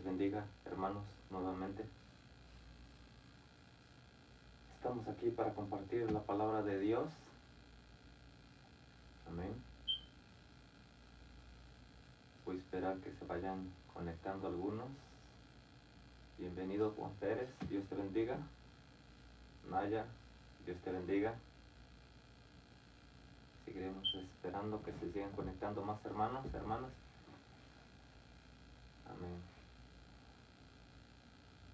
bendiga, hermanos, nuevamente. Estamos aquí para compartir la palabra de Dios. Amén. Voy a esperar que se vayan conectando algunos. Bienvenido Juan Pérez, Dios te bendiga. Naya, Dios te bendiga. Seguiremos esperando que se sigan conectando más hermanos, hermanas. Amén.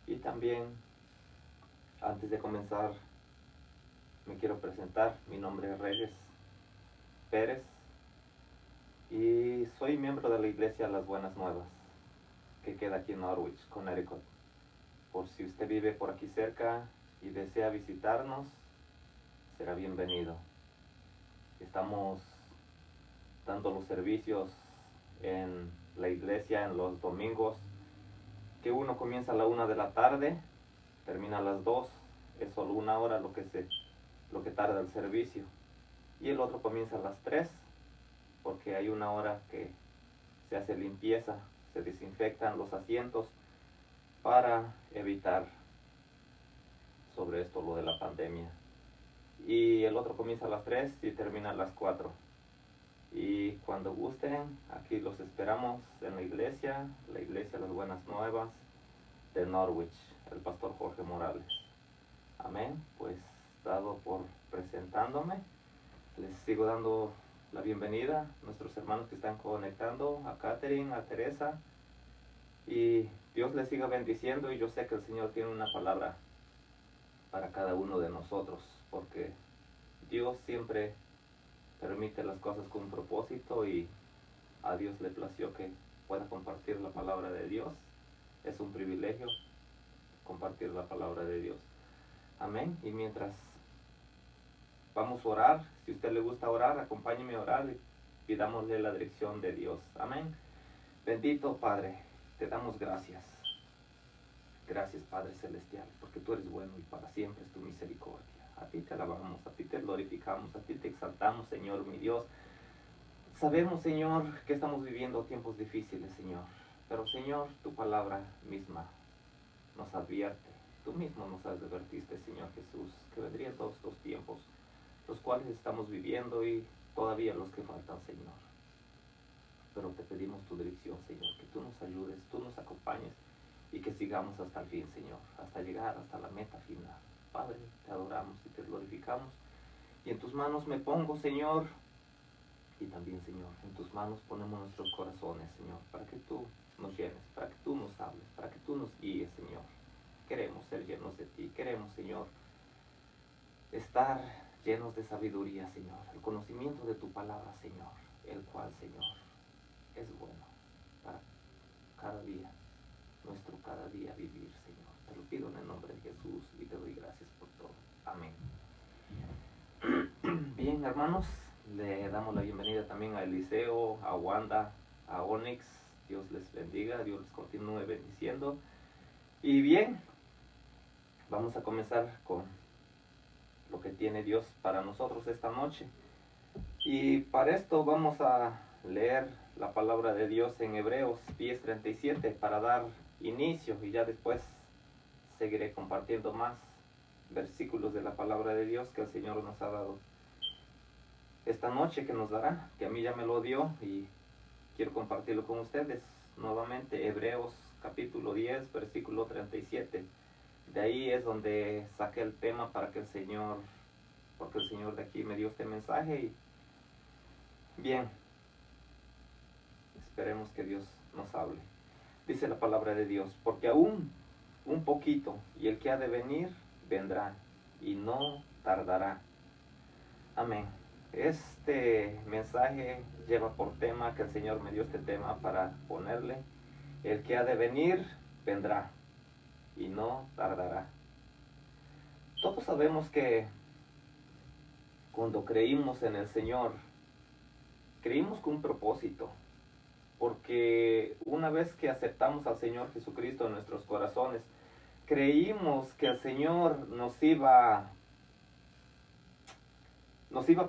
Y también, antes de comenzar, me quiero presentar. Mi nombre es Reyes Pérez y soy miembro de la iglesia Las Buenas Nuevas, que queda aquí en Norwich, Connecticut. Por si usted vive por aquí cerca y desea visitarnos, será bienvenido. Estamos dando los servicios en la iglesia en los domingos, que uno comienza a la 1 de la tarde, termina a las 2, es solo 1 hora lo que tarda el servicio. Y el otro comienza a las 3, porque hay 1 hora que se hace limpieza, se desinfectan los asientos para evitar sobre esto lo de la pandemia. Y el otro comienza a las 3 y termina a las 4. Y cuando gusten, aquí los esperamos en la iglesia Las Buenas Nuevas de Norwich, el pastor Jorge Morales. Amén. Pues dado por presentándome, les sigo dando la bienvenida a nuestros hermanos que están conectando, a Catherine, a Teresa, y Dios les siga bendiciendo. Y yo sé que el Señor tiene una palabra para cada uno de nosotros, porque Dios siempre permite las cosas con un propósito, y a Dios le plació que pueda compartir la palabra de Dios. Es un privilegio compartir la palabra de Dios. Amén. Y mientras vamos a orar, si a usted le gusta orar, acompáñeme a orar y pidámosle la dirección de Dios. Amén. Bendito Padre, te damos gracias. Gracias Padre Celestial, porque tú eres bueno y para siempre es tu misericordia. A ti te alabamos, a ti te glorificamos, a ti te exaltamos, Señor, mi Dios. Sabemos, Señor, que estamos viviendo tiempos difíciles, Señor. Pero, Señor, tu palabra misma nos advierte. Tú mismo nos advertiste, Señor Jesús, que vendrían todos estos tiempos, los cuales estamos viviendo y todavía los que faltan, Señor. Pero te pedimos tu dirección, Señor, que tú nos ayudes, tú nos acompañes y que sigamos hasta el fin, Señor, hasta llegar hasta la meta final. Padre, te adoramos y te glorificamos. Y en tus manos me pongo, Señor, y también, Señor, en tus manos ponemos nuestros corazones, Señor, para que tú nos llenes, para que tú nos hables, para que tú nos guíes, Señor. Queremos ser llenos de ti, queremos, Señor, estar llenos de sabiduría, Señor, el conocimiento de tu palabra, Señor, el cual, Señor, es bueno para cada día, nuestro cada día vivir, Señor. Te lo pido en el nombre de Jesús y te doy gracias por todo. Amén. Bien, hermanos, le damos la bienvenida también a Eliseo, a Wanda, a Onyx. Dios les bendiga, Dios les continúe bendiciendo. Y bien, vamos a comenzar con lo que tiene Dios para nosotros esta noche. Y para esto vamos a leer la palabra de Dios en Hebreos 10:37 para dar inicio, y ya después seguiré compartiendo más versículos de la palabra de Dios que el Señor nos ha dado esta noche, que nos dará, que a mí ya me lo dio y quiero compartirlo con ustedes nuevamente. Hebreos capítulo 10, versículo 37. De ahí es donde saqué el tema para que el Señor, porque el Señor de aquí me dio este mensaje. Y bien, esperemos que Dios nos hable. Dice la palabra de Dios: porque aún un poquito, y el que ha de venir vendrá, y no tardará. Amén. Este mensaje lleva por tema, que el Señor me dio este tema para ponerle: el que ha de venir vendrá, y no tardará. Todos sabemos que cuando creímos en el Señor, creímos con un propósito, porque una vez que aceptamos al Señor Jesucristo en nuestros corazones, creímos que el Señor nos iba a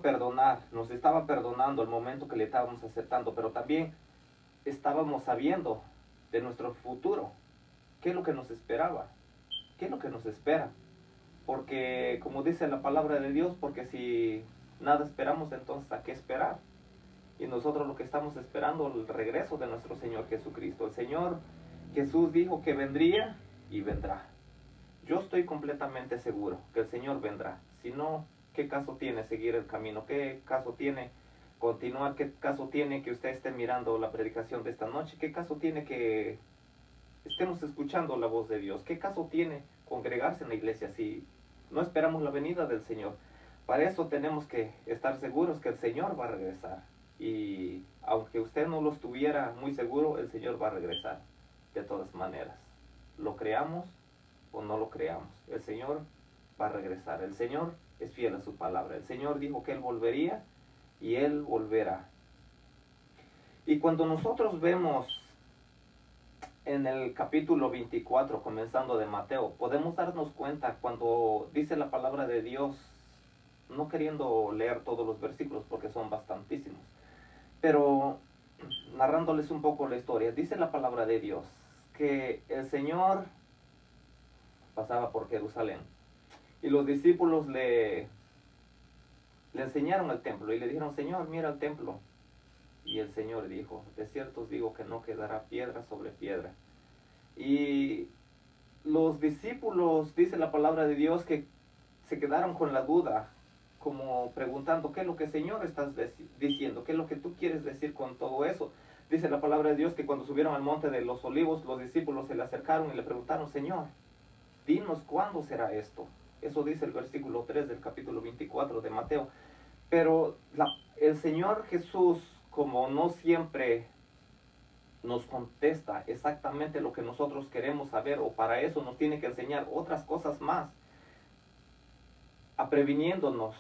perdonar, nos estaba perdonando el momento que le estábamos aceptando, pero también estábamos sabiendo de nuestro futuro. ¿Qué es lo que nos esperaba? ¿Qué es lo que nos espera? Porque, como dice la palabra de Dios, porque si nada esperamos, entonces ¿a qué esperar? Y nosotros lo que estamos esperando es el regreso de nuestro Señor Jesucristo. El Señor Jesús dijo que vendría y vendrá. Yo estoy completamente seguro que el Señor vendrá. Si no, ¿qué caso tiene seguir el camino? ¿Qué caso tiene continuar? ¿Qué caso tiene que usted esté mirando la predicación de esta noche? ¿Qué caso tiene que estemos escuchando la voz de Dios? ¿Qué caso tiene congregarse en la iglesia si no esperamos la venida del Señor? Para eso tenemos que estar seguros que el Señor va a regresar. Y aunque usted no lo estuviera muy seguro, el Señor va a regresar de todas maneras. Lo creamos o no lo creamos, el Señor va a regresar. El Señor es fiel a su palabra. El Señor dijo que Él volvería y Él volverá. Y cuando nosotros vemos en el capítulo 24, comenzando de Mateo, podemos darnos cuenta cuando dice la palabra de Dios, no queriendo leer todos los versículos porque son bastantísimos, pero narrándoles un poco la historia, dice la palabra de Dios que el Señor pasaba por Jerusalén y los discípulos le enseñaron el templo y le dijeron: Señor, mira el templo. Y el Señor dijo: de cierto os digo que no quedará piedra sobre piedra. Y los discípulos, dice la palabra de Dios, que se quedaron con la duda, como preguntando: ¿qué es lo que, Señor, estás diciendo? ¿Qué es lo que tú quieres decir con todo eso? Dice la palabra de Dios que cuando subieron al monte de los olivos, los discípulos se le acercaron y le preguntaron: Señor, dinos cuándo será esto. Eso dice el versículo 3 del capítulo 24 de Mateo. Pero el Señor Jesús, como no siempre nos contesta exactamente lo que nosotros queremos saber, o para eso nos tiene que enseñar otras cosas más, previniéndonos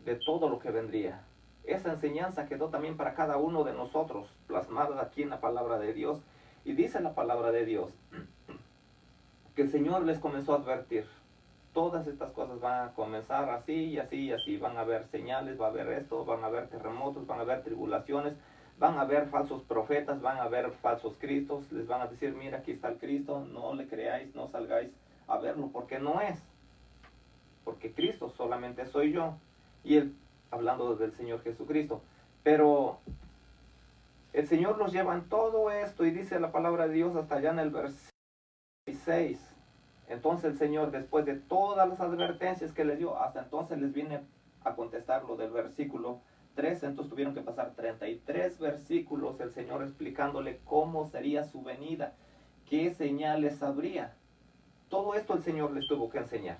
de todo lo que vendría. Esa enseñanza quedó también para cada uno de nosotros, plasmada aquí en la palabra de Dios. Y dice la palabra de Dios que el Señor les comenzó a advertir: todas estas cosas van a comenzar así y así y así. Van a haber señales, va a haber esto, van a haber terremotos, van a haber tribulaciones, van a haber falsos profetas, van a haber falsos cristos. Les van a decir: mira, aquí está el Cristo, no le creáis, no salgáis a verlo, porque no es. Porque Cristo solamente soy yo. Y Él, hablando del Señor Jesucristo. Pero el Señor los lleva en todo esto y dice la palabra de Dios hasta allá en el versículo 6. Entonces el Señor, después de todas las advertencias que les dio, hasta entonces les viene a contestar lo del versículo 3. Entonces tuvieron que pasar 33 versículos el Señor explicándole cómo sería su venida, qué señales habría. Todo esto el Señor les tuvo que enseñar.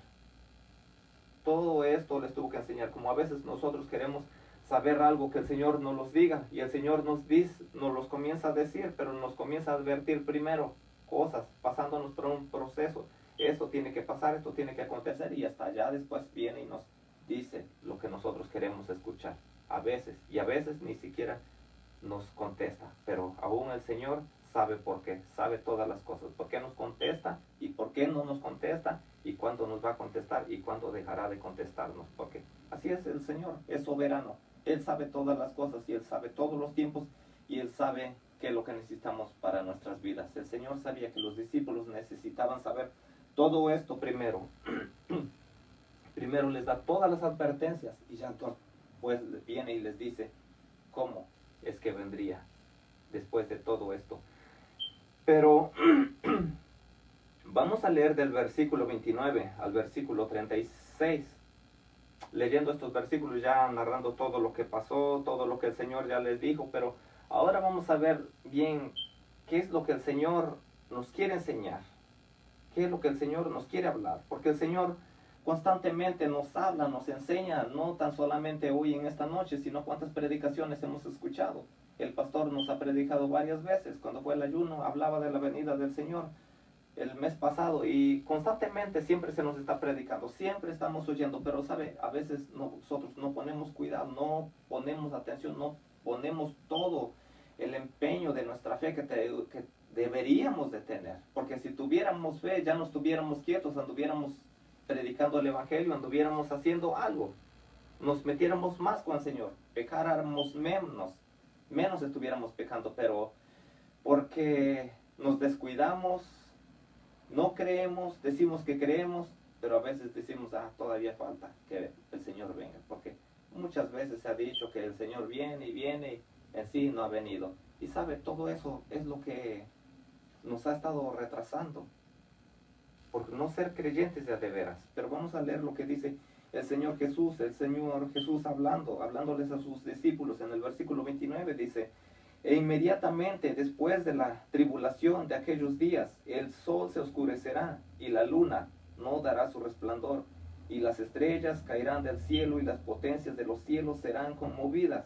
Todo esto les tuvo que enseñar. Como a veces nosotros queremos saber algo, que el Señor nos los diga, y el Señor nos dice, nos los comienza a decir, pero nos comienza a advertir primero cosas, pasándonos por un proceso. Esto tiene que pasar, esto tiene que acontecer, y hasta allá después viene y nos dice lo que nosotros queremos escuchar. A veces, y a veces ni siquiera nos contesta, pero aún el Señor sabe por qué, sabe todas las cosas, por qué nos contesta y por qué no nos contesta, y cuándo nos va a contestar y cuándo dejará de contestarnos, porque así es el Señor, es soberano. Él sabe todas las cosas y Él sabe todos los tiempos, y Él sabe qué es lo que necesitamos para nuestras vidas. El Señor sabía que los discípulos necesitaban saber todo esto primero. Primero les da todas las advertencias y ya pues viene y les dice cómo es que vendría después de todo esto. Pero vamos a leer del versículo 29 al versículo 36. Leyendo estos versículos, ya narrando todo lo que pasó, todo lo que el Señor ya les dijo, pero ahora vamos a ver bien qué es lo que el Señor nos quiere enseñar, qué es lo que el Señor nos quiere hablar, porque el Señor constantemente nos habla, nos enseña, no tan solamente hoy en esta noche, sino cuántas predicaciones hemos escuchado. El pastor nos ha predicado varias veces. Cuando fue el ayuno, hablaba de la venida del Señor el mes pasado, y constantemente siempre se nos está predicando, siempre estamos oyendo, pero sabe, a veces nosotros no ponemos cuidado, no ponemos atención, no ponemos todo el empeño de nuestra fe que deberíamos de tener, porque si tuviéramos fe ya no estuviéramos quietos, anduviéramos predicando el Evangelio, anduviéramos haciendo algo, nos metiéramos más con el Señor, pecáramos menos estuviéramos pecando, pero porque nos descuidamos, No creemos, decimos que creemos, pero a veces decimos, todavía falta que el Señor venga, porque muchas veces se ha dicho que el Señor viene y en sí no ha venido. Y sabe, todo eso es lo que nos ha estado retrasando, por no ser creyentes de veras. Pero vamos a leer lo que dice el Señor Jesús hablándoles a sus discípulos en el versículo 29, dice: e inmediatamente después de la tribulación de aquellos días, el sol se oscurecerá y la luna no dará su resplandor, y las estrellas caerán del cielo y las potencias de los cielos serán conmovidas.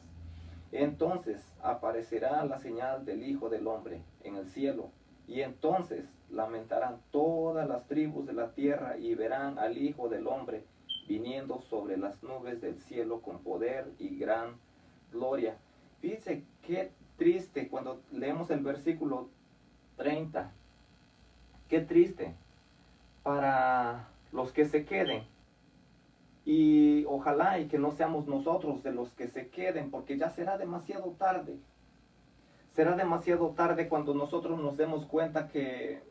Entonces aparecerá la señal del Hijo del Hombre en el cielo, y entonces lamentarán todas las tribus de la tierra y verán al Hijo del Hombre viniendo sobre las nubes del cielo con poder y gran gloria. Fíjense qué triste cuando leemos el versículo 30. Qué triste para los que se queden. Y ojalá y que no seamos nosotros de los que se queden, porque ya será demasiado tarde. Será demasiado tarde cuando nosotros nos demos cuenta que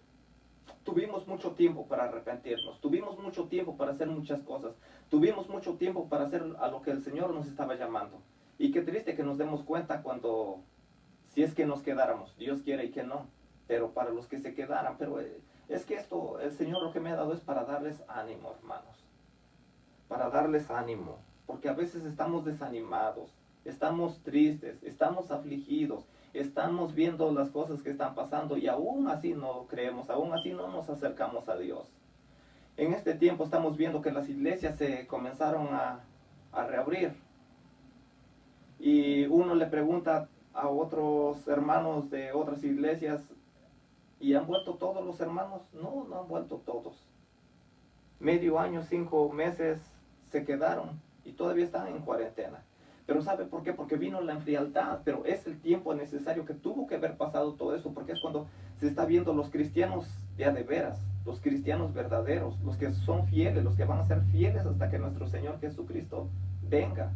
tuvimos mucho tiempo para arrepentirnos, tuvimos mucho tiempo para hacer muchas cosas, tuvimos mucho tiempo para hacer a lo que el Señor nos estaba llamando. Y qué triste que nos demos cuenta cuando, si es que nos quedáramos, Dios quiere y que no, pero para los que se quedaran, pero es que esto, el Señor lo que me ha dado es para darles ánimo, hermanos, para darles ánimo, porque a veces estamos desanimados, estamos tristes, estamos afligidos, estamos viendo las cosas que están pasando y aún así no creemos, aún así no nos acercamos a Dios. En este tiempo estamos viendo que las iglesias se comenzaron a reabrir y uno le pregunta a otros hermanos de otras iglesias, ¿y han vuelto todos los hermanos? No, no han vuelto todos. Medio año, 5 meses se quedaron y todavía están en cuarentena. Pero ¿sabe por qué? Porque vino la frialdad, pero es el tiempo necesario que tuvo que haber pasado todo eso, porque es cuando se está viendo los cristianos de veras, los cristianos verdaderos, los que son fieles, los que van a ser fieles hasta que nuestro Señor Jesucristo venga.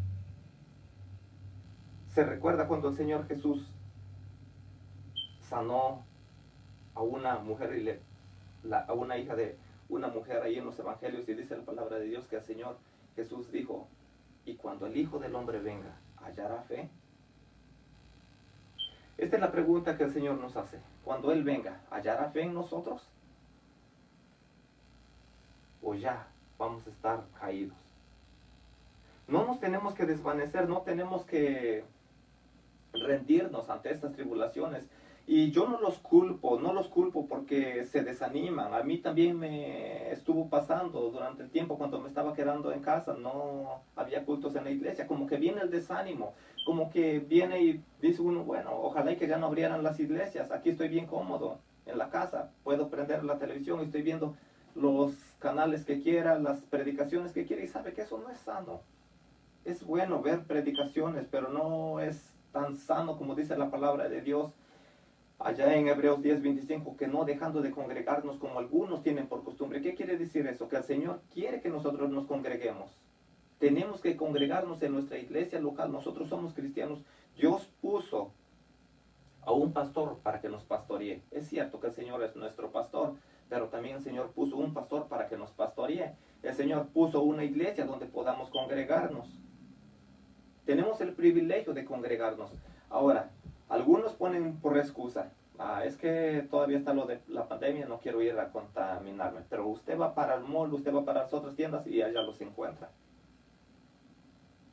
Se recuerda cuando el Señor Jesús sanó a una mujer, a una hija de una mujer ahí en los evangelios, y dice la palabra de Dios que el Señor Jesús dijo: y cuando el Hijo del Hombre venga, ¿hallará fe? Esta es la pregunta que el Señor nos hace. Cuando Él venga, ¿hallará fe en nosotros? ¿O ya vamos a estar caídos? No nos tenemos que desvanecer, no tenemos que rendirnos ante estas tribulaciones. Y yo no los culpo porque se desaniman. A mí también me estuvo pasando durante el tiempo cuando me estaba quedando en casa, no había cultos en la iglesia, como que viene el desánimo, como que viene y dice uno, bueno, ojalá y que ya no abrieran las iglesias, aquí estoy bien cómodo en la casa, puedo prender la televisión y estoy viendo los canales que quiera, las predicaciones que quiera, y sabe que eso no es sano. Es bueno ver predicaciones, pero no es tan sano como dice la palabra de Dios allá en Hebreos 10:25, que no dejando de congregarnos como algunos tienen por costumbre. ¿Qué quiere decir eso? Que el Señor quiere que nosotros nos congreguemos. Tenemos que congregarnos en nuestra iglesia local. Nosotros somos cristianos. Dios puso a un pastor para que nos pastoree. Es cierto que el Señor es nuestro pastor, pero también el Señor puso un pastor para que nos pastoree. El Señor puso una iglesia donde podamos congregarnos. Tenemos el privilegio de congregarnos. Ahora, algunos ponen por excusa, es que todavía está lo de la pandemia, no quiero ir a contaminarme. Pero usted va para el mall, usted va para las otras tiendas y allá los encuentra.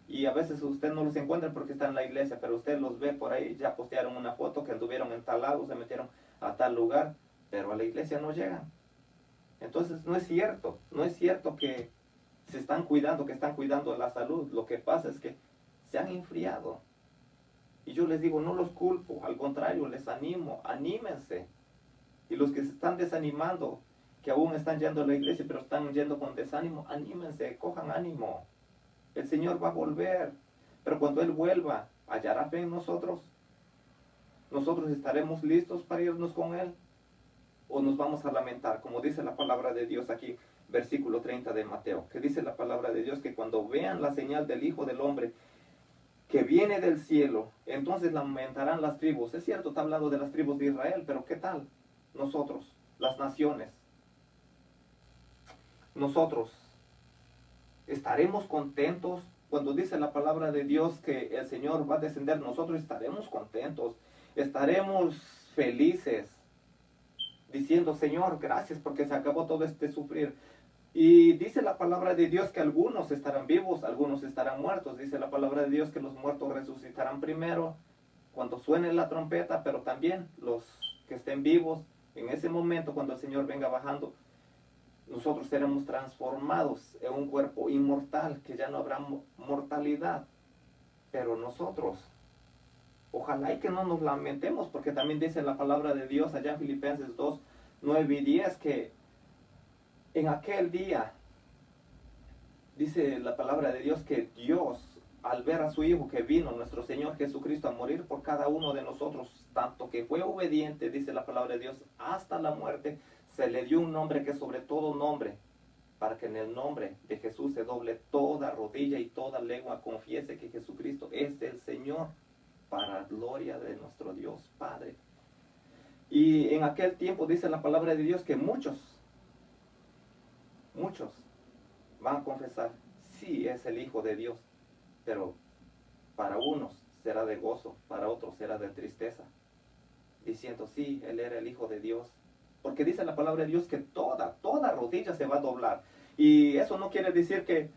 Y a veces usted no los encuentra porque está en la iglesia, pero usted los ve por ahí, ya postearon una foto que anduvieron en tal lado, se metieron a tal lugar, pero a la iglesia no llegan. Entonces no es cierto que se están cuidando, que están cuidando de la salud. Lo que pasa es que se han enfriado. Y yo les digo, no los culpo, al contrario, les animo, anímense. Y los que se están desanimando, que aún están yendo a la iglesia, pero están yendo con desánimo, anímense, cojan ánimo. El Señor va a volver, pero cuando Él vuelva, ¿hallará fe en nosotros? ¿Nosotros estaremos listos para irnos con Él? ¿O nos vamos a lamentar? Como dice la palabra de Dios aquí, versículo 30 de Mateo, que dice la palabra de Dios que cuando vean la señal del Hijo del Hombre que viene del cielo, entonces lamentarán las tribus. Es cierto, está hablando de las tribus de Israel, pero ¿qué tal nosotros, las naciones? nosotros estaremos contentos cuando dice la palabra de Dios que el Señor va a descender. Nosotros estaremos contentos, estaremos felices, diciendo: Señor, gracias porque se acabó todo este sufrir. Y dice la palabra de Dios que algunos estarán vivos, algunos estarán muertos. Dice la palabra de Dios que los muertos resucitarán primero cuando suene la trompeta, pero también los que estén vivos en ese momento, cuando el Señor venga bajando, nosotros seremos transformados en un cuerpo inmortal, que ya no habrá mortalidad. Pero nosotros, ojalá y que no nos lamentemos, porque también dice la palabra de Dios allá en Filipenses 2, 9 y 10, que en aquel día, dice la palabra de Dios, que Dios, al ver a su Hijo que vino, nuestro Señor Jesucristo, a morir por cada uno de nosotros, tanto que fue obediente, dice la palabra de Dios, hasta la muerte, se le dio un nombre que es sobre todo nombre, para que en el nombre de Jesús se doble toda rodilla y toda lengua confiese que Jesucristo es el Señor, para gloria de nuestro Dios Padre. Y en aquel tiempo dice la palabra de Dios que muchos van a confesar: sí, es el Hijo de Dios. Pero para unos será de gozo, para otros será de tristeza, diciendo: sí, Él era el Hijo de Dios. Porque dice la palabra de Dios que toda rodilla se va a doblar. Y eso no quiere decir que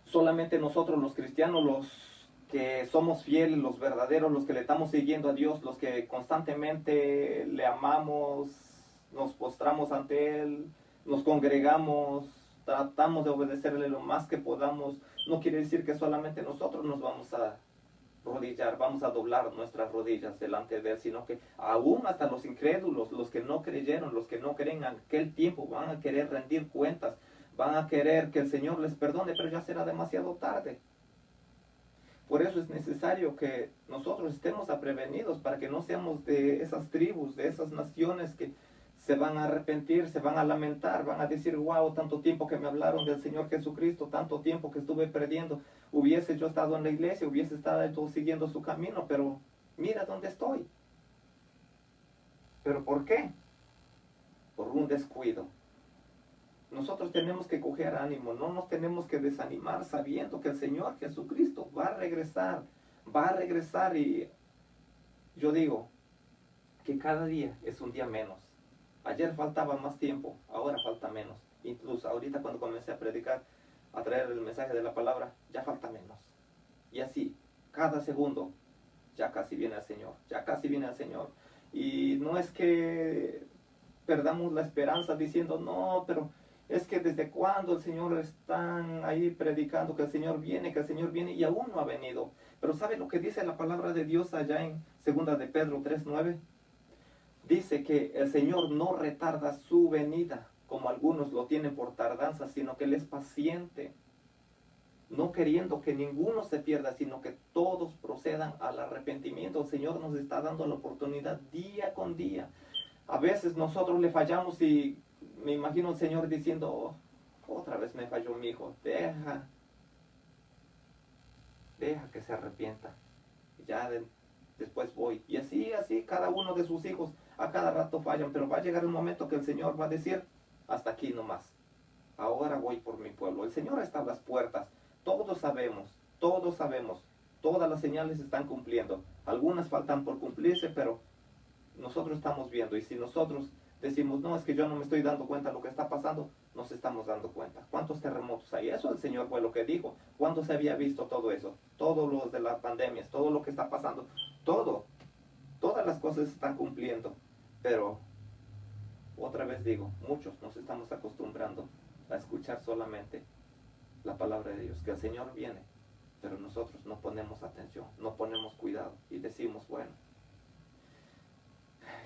solamente nosotros los cristianos, los que somos fieles, los verdaderos, los que le estamos siguiendo a Dios, los que constantemente le amamos, nos postramos ante Él, nos congregamos, tratamos de obedecerle lo más que podamos. No quiere decir que solamente nosotros nos vamos a rodillar, vamos a doblar nuestras rodillas delante de Él, sino que aún hasta los incrédulos, los que no creyeron, los que no creen en aquel tiempo, van a querer rendir cuentas, van a querer que el Señor les perdone, pero ya será demasiado tarde. Por eso es necesario que nosotros estemos prevenidos, para que no seamos de esas tribus, de esas naciones que se van a arrepentir, se van a lamentar, van a decir: wow, tanto tiempo que me hablaron del Señor Jesucristo, tanto tiempo que estuve perdiendo, hubiese yo estado en la iglesia, hubiese estado siguiendo su camino, pero mira dónde estoy. ¿Pero por qué? Por un descuido. Nosotros tenemos que coger ánimo, no nos tenemos que desanimar, sabiendo que el Señor Jesucristo va a regresar. Y yo digo que cada día es un día menos. Ayer faltaba más tiempo, ahora falta menos. Incluso ahorita, cuando comencé a predicar, a traer el mensaje de la palabra, ya falta menos. Y así, cada segundo, ya casi viene el Señor, ya casi viene el Señor. Y no es que perdamos la esperanza diciendo: no, pero es que desde cuándo el Señor está ahí predicando que el Señor viene, y aún no ha venido. Pero ¿sabe lo que dice la palabra de Dios allá en 2 de Pedro 3:9? Dice que el Señor no retarda su venida, como algunos lo tienen por tardanza, sino que Él es paciente, no queriendo que ninguno se pierda, sino que todos procedan al arrepentimiento. El Señor nos está dando la oportunidad día con día. A veces nosotros le fallamos y me imagino al Señor diciendo: oh, otra vez me falló mi hijo, deja que se arrepienta, ya después voy. Y así, cada uno de sus hijos a cada rato fallan, pero va a llegar un momento que el Señor va a decir: hasta aquí nomás, ahora voy por mi pueblo. El Señor está a las puertas, todos sabemos, todas las señales están cumpliendo, algunas faltan por cumplirse, pero nosotros estamos viendo. Y si nosotros decimos: no, es que yo no me estoy dando cuenta de lo que está pasando, nos estamos dando cuenta. ¿Cuántos terremotos hay? Eso el Señor fue lo que dijo. ¿Cuándo se había visto todo eso? Todos los de las pandemias, todo lo que está pasando, todas las cosas están cumpliendo. Pero, otra vez digo, muchos nos estamos acostumbrando a escuchar solamente la palabra de Dios, que el Señor viene, pero nosotros no ponemos atención, no ponemos cuidado y decimos: bueno,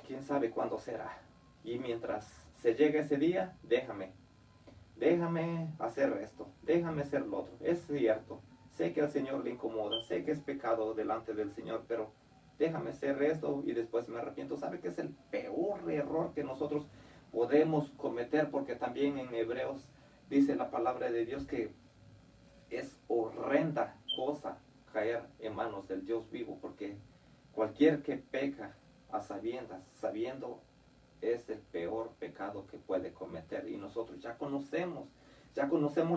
quién sabe cuándo será. Y mientras se llega ese día, déjame hacer esto, déjame hacer lo otro. Es cierto, sé que al Señor le incomoda, sé que es pecado delante del Señor, pero déjame hacer esto y después me arrepiento. ¿Sabe qué es el peor error que nosotros podemos cometer? Porque también en Hebreos dice la palabra de Dios que es horrenda cosa caer en manos del Dios vivo, porque cualquier que peca a sabiendas, sabiendo es el peor pecado que puede cometer. Y nosotros ya conocemos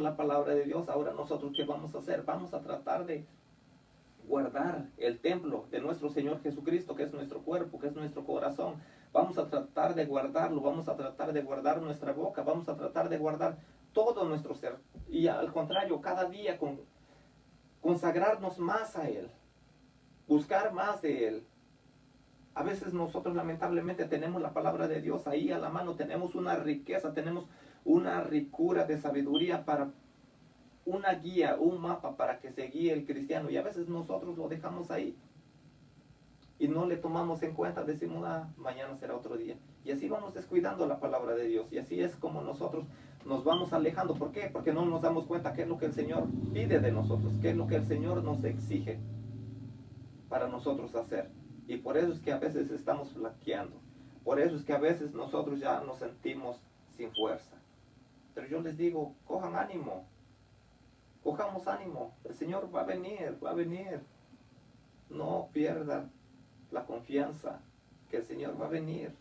la palabra de Dios. Ahora nosotros, ¿qué vamos a hacer? Vamos a tratar de guardar el templo de nuestro Señor Jesucristo, que es nuestro cuerpo, que es nuestro corazón. Vamos a tratar de guardarlo, vamos a tratar de guardar nuestra boca, vamos a tratar de guardar todo nuestro ser. Y al contrario, cada día consagrarnos más a Él, buscar más de Él. A veces nosotros lamentablemente tenemos la palabra de Dios ahí a la mano, tenemos una riqueza, tenemos una ricura de sabiduría para una guía, un mapa para que se guíe el cristiano, y a veces nosotros lo dejamos ahí y no le tomamos en cuenta, decimos, mañana será otro día, y así vamos descuidando la palabra de Dios, y así es como nosotros nos vamos alejando. ¿Por qué? Porque no nos damos cuenta qué es lo que el Señor pide de nosotros, qué es lo que el Señor nos exige para nosotros hacer. Y por eso es que a veces estamos flaqueando, por eso es que a veces nosotros ya nos sentimos sin fuerza. Pero yo les digo, cojan ánimo, cojamos ánimo, el Señor va a venir, va a venir. No pierdan la confianza que el Señor va a venir.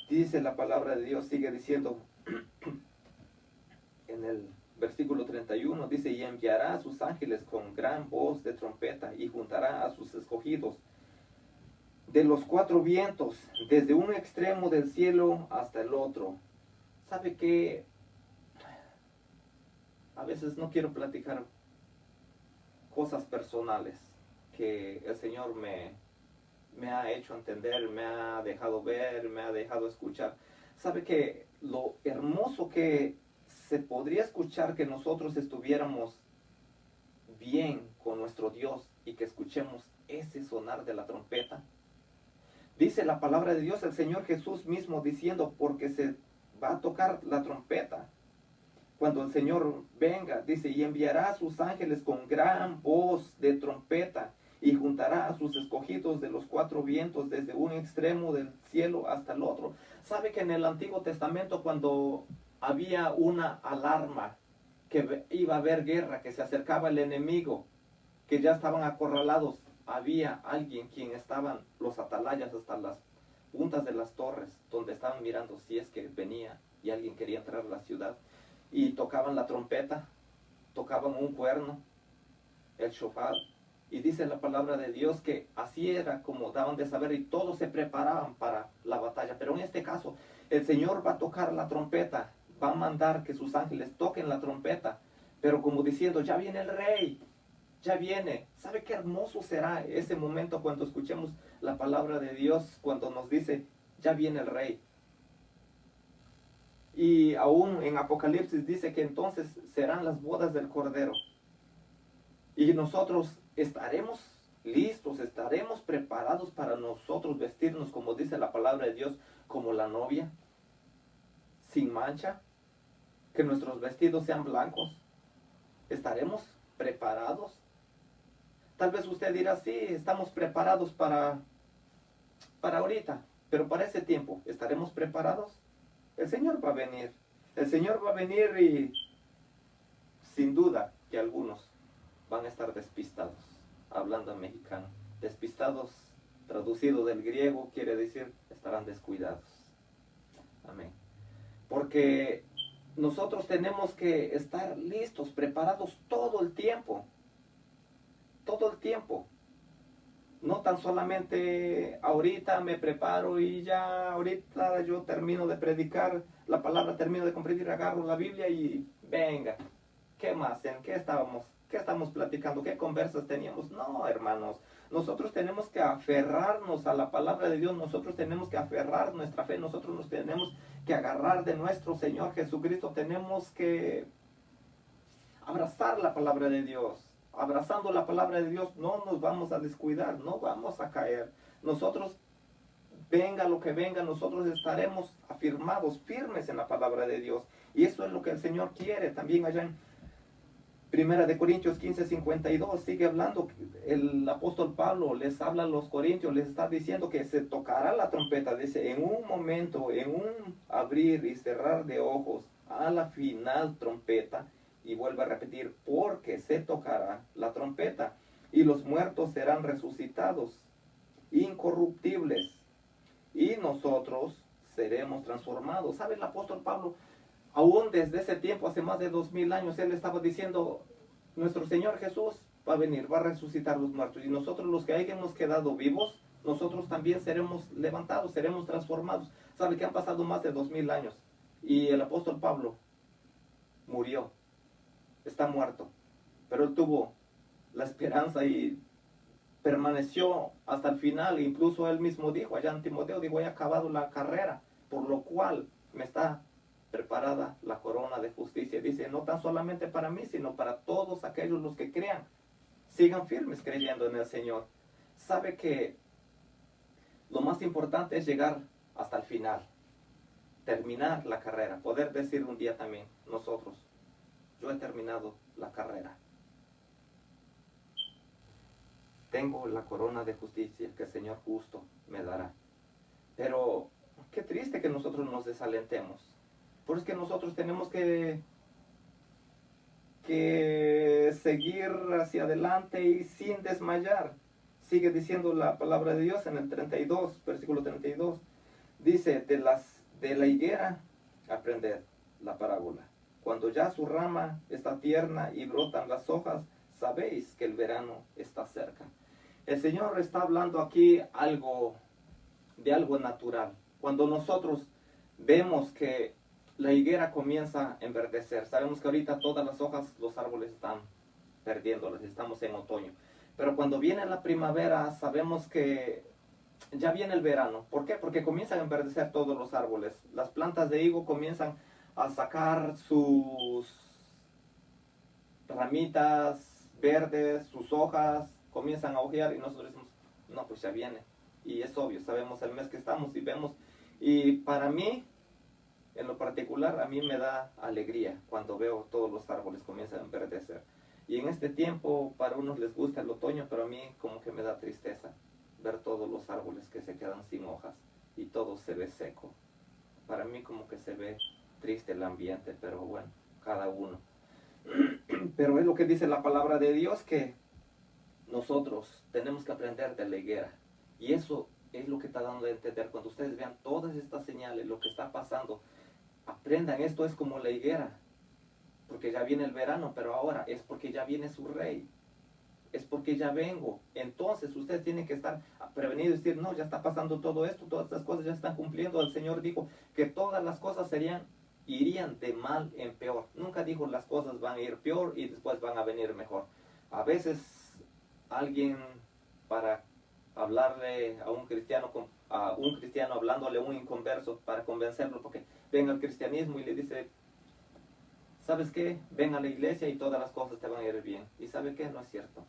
Dice la palabra de Dios, sigue diciendo en el versículo 31, dice, y enviará a sus ángeles con gran voz de trompeta y juntará a sus escogidos de los cuatro vientos, desde un extremo del cielo hasta el otro. ¿Sabe qué? A veces no quiero platicar cosas personales que el Señor me ha hecho entender, me ha dejado ver, me ha dejado escuchar. ¿Sabe que lo hermoso que se podría escuchar que nosotros estuviéramos bien con nuestro Dios y que escuchemos ese sonar de la trompeta? Dice la palabra de Dios, el Señor Jesús mismo diciendo, porque se va a tocar la trompeta. Cuando el Señor venga, dice, y enviará a sus ángeles con gran voz de trompeta y juntará a sus escogidos de los cuatro vientos desde un extremo del cielo hasta el otro. ¿Sabe que en el Antiguo Testamento, cuando había una alarma que iba a haber guerra, que se acercaba el enemigo, que ya estaban acorralados, había alguien quien estaban los atalayas hasta las puntas de las torres, donde estaban mirando si es que venía y alguien quería entrar a la ciudad, y tocaban la trompeta, tocaban un cuerno, el shofar, y dice la palabra de Dios que así era como daban de saber, y todos se preparaban para la batalla. Pero en este caso, el Señor va a tocar la trompeta, va a mandar que sus ángeles toquen la trompeta, pero como diciendo, ya viene el rey, ya viene. ¿Sabe qué hermoso será ese momento cuando escuchemos la palabra de Dios, cuando nos dice, ya viene el rey? Y aún en Apocalipsis dice que entonces serán las bodas del Cordero. Y nosotros estaremos listos, estaremos preparados para nosotros vestirnos, como dice la palabra de Dios, como la novia, sin mancha, que nuestros vestidos sean blancos. ¿Estaremos preparados? Tal vez usted dirá, sí, estamos preparados para ahorita, pero para ese tiempo, ¿estaremos preparados? El Señor va a venir. El Señor va a venir y sin duda que algunos van a estar despistados, hablando en mexicano. Despistados, traducido del griego, quiere decir estarán descuidados. Amén. Porque nosotros tenemos que estar listos, preparados todo el tiempo. Todo el tiempo. No tan solamente ahorita me preparo y ya ahorita yo termino de predicar la palabra, termino de comprender, agarro la Biblia y venga. ¿Qué más? ¿En qué estábamos? ¿Qué estamos platicando? ¿Qué conversas teníamos? No, hermanos. Nosotros tenemos que aferrarnos a la palabra de Dios. Nosotros tenemos que aferrar nuestra fe. Nosotros nos tenemos que agarrar de nuestro Señor Jesucristo. Tenemos que abrazar la palabra de Dios. Abrazando la palabra de Dios no nos vamos a descuidar, no vamos a caer. Nosotros, venga lo que venga, nosotros estaremos afirmados, firmes en la palabra de Dios. Y eso es lo que el Señor quiere. También allá en 1 Corintios 15:52 sigue hablando, el apóstol Pablo les habla a los corintios, les está diciendo que se tocará la trompeta, dice, en un momento, en un abrir y cerrar de ojos, a la final trompeta. Y vuelve a repetir, porque se tocará la trompeta y los muertos serán resucitados, incorruptibles, y nosotros seremos transformados. ¿Sabe el apóstol Pablo? Aún desde ese tiempo, hace más de 2000 años, él estaba diciendo, nuestro Señor Jesús va a venir, va a resucitar los muertos. Y nosotros los que hayamos quedado vivos, nosotros también seremos levantados, seremos transformados. ¿Sabe que han pasado más de 2000 años? Y el apóstol Pablo murió, está muerto. Pero él tuvo la esperanza y permaneció hasta el final. Incluso él mismo dijo allá en Timoteo, digo, he acabado la carrera, por lo cual me está preparada la corona de justicia. Dice, no tan solamente para mí, sino para todos aquellos los que crean. Sigan firmes creyendo en el Señor. Sabe que lo más importante es llegar hasta el final, terminar la carrera, poder decir un día también, nosotros, yo he terminado la carrera. Tengo la corona de justicia que el Señor justo me dará. Pero qué triste que nosotros nos desalentemos. Por eso es que nosotros tenemos que seguir hacia adelante y sin desmayar. Sigue diciendo la palabra de Dios en el 32, versículo 32. Dice, de la higuera aprended la parábola. Cuando ya su rama está tierna y brotan las hojas, sabéis que el verano está cerca. El Señor está hablando aquí de algo natural. Cuando nosotros vemos que la higuera comienza a enverdecer, sabemos que ahorita todas las hojas, los árboles están perdiéndolas, estamos en otoño. Pero cuando viene la primavera, sabemos que ya viene el verano. ¿Por qué? Porque comienzan a enverdecer todos los árboles. Las plantas de higo comienzan a sacar sus ramitas verdes, sus hojas, comienzan a hojear y nosotros decimos, no, pues ya viene. Y es obvio, sabemos el mes que estamos y vemos. Y para mí, en lo particular, a mí me da alegría cuando veo todos los árboles comienzan a enverdecer. Y en este tiempo, para unos les gusta el otoño, pero a mí como que me da tristeza ver todos los árboles que se quedan sin hojas y todo se ve seco. Para mí como que se ve triste el ambiente, pero bueno, cada uno. Pero es lo que dice la palabra de Dios, que nosotros tenemos que aprender de la higuera. Y eso es lo que está dando a entender. Cuando ustedes vean todas estas señales, lo que está pasando, aprendan, esto es como la higuera. Porque ya viene el verano, pero ahora es porque ya viene su rey. Es porque ya vengo. Entonces ustedes tienen que estar prevenidos y decir, no, ya está pasando todo esto, todas estas cosas ya están cumpliendo. El Señor dijo que todas las cosas irían de mal en peor. Nunca dijo las cosas van a ir peor y después van a venir mejor. A veces alguien, para hablarle a un cristiano hablándole a un inconverso para convencerlo, porque ven al cristianismo y le dice, ¿sabes qué? Ven a la iglesia y todas las cosas te van a ir bien. ¿Y sabe qué? No es cierto.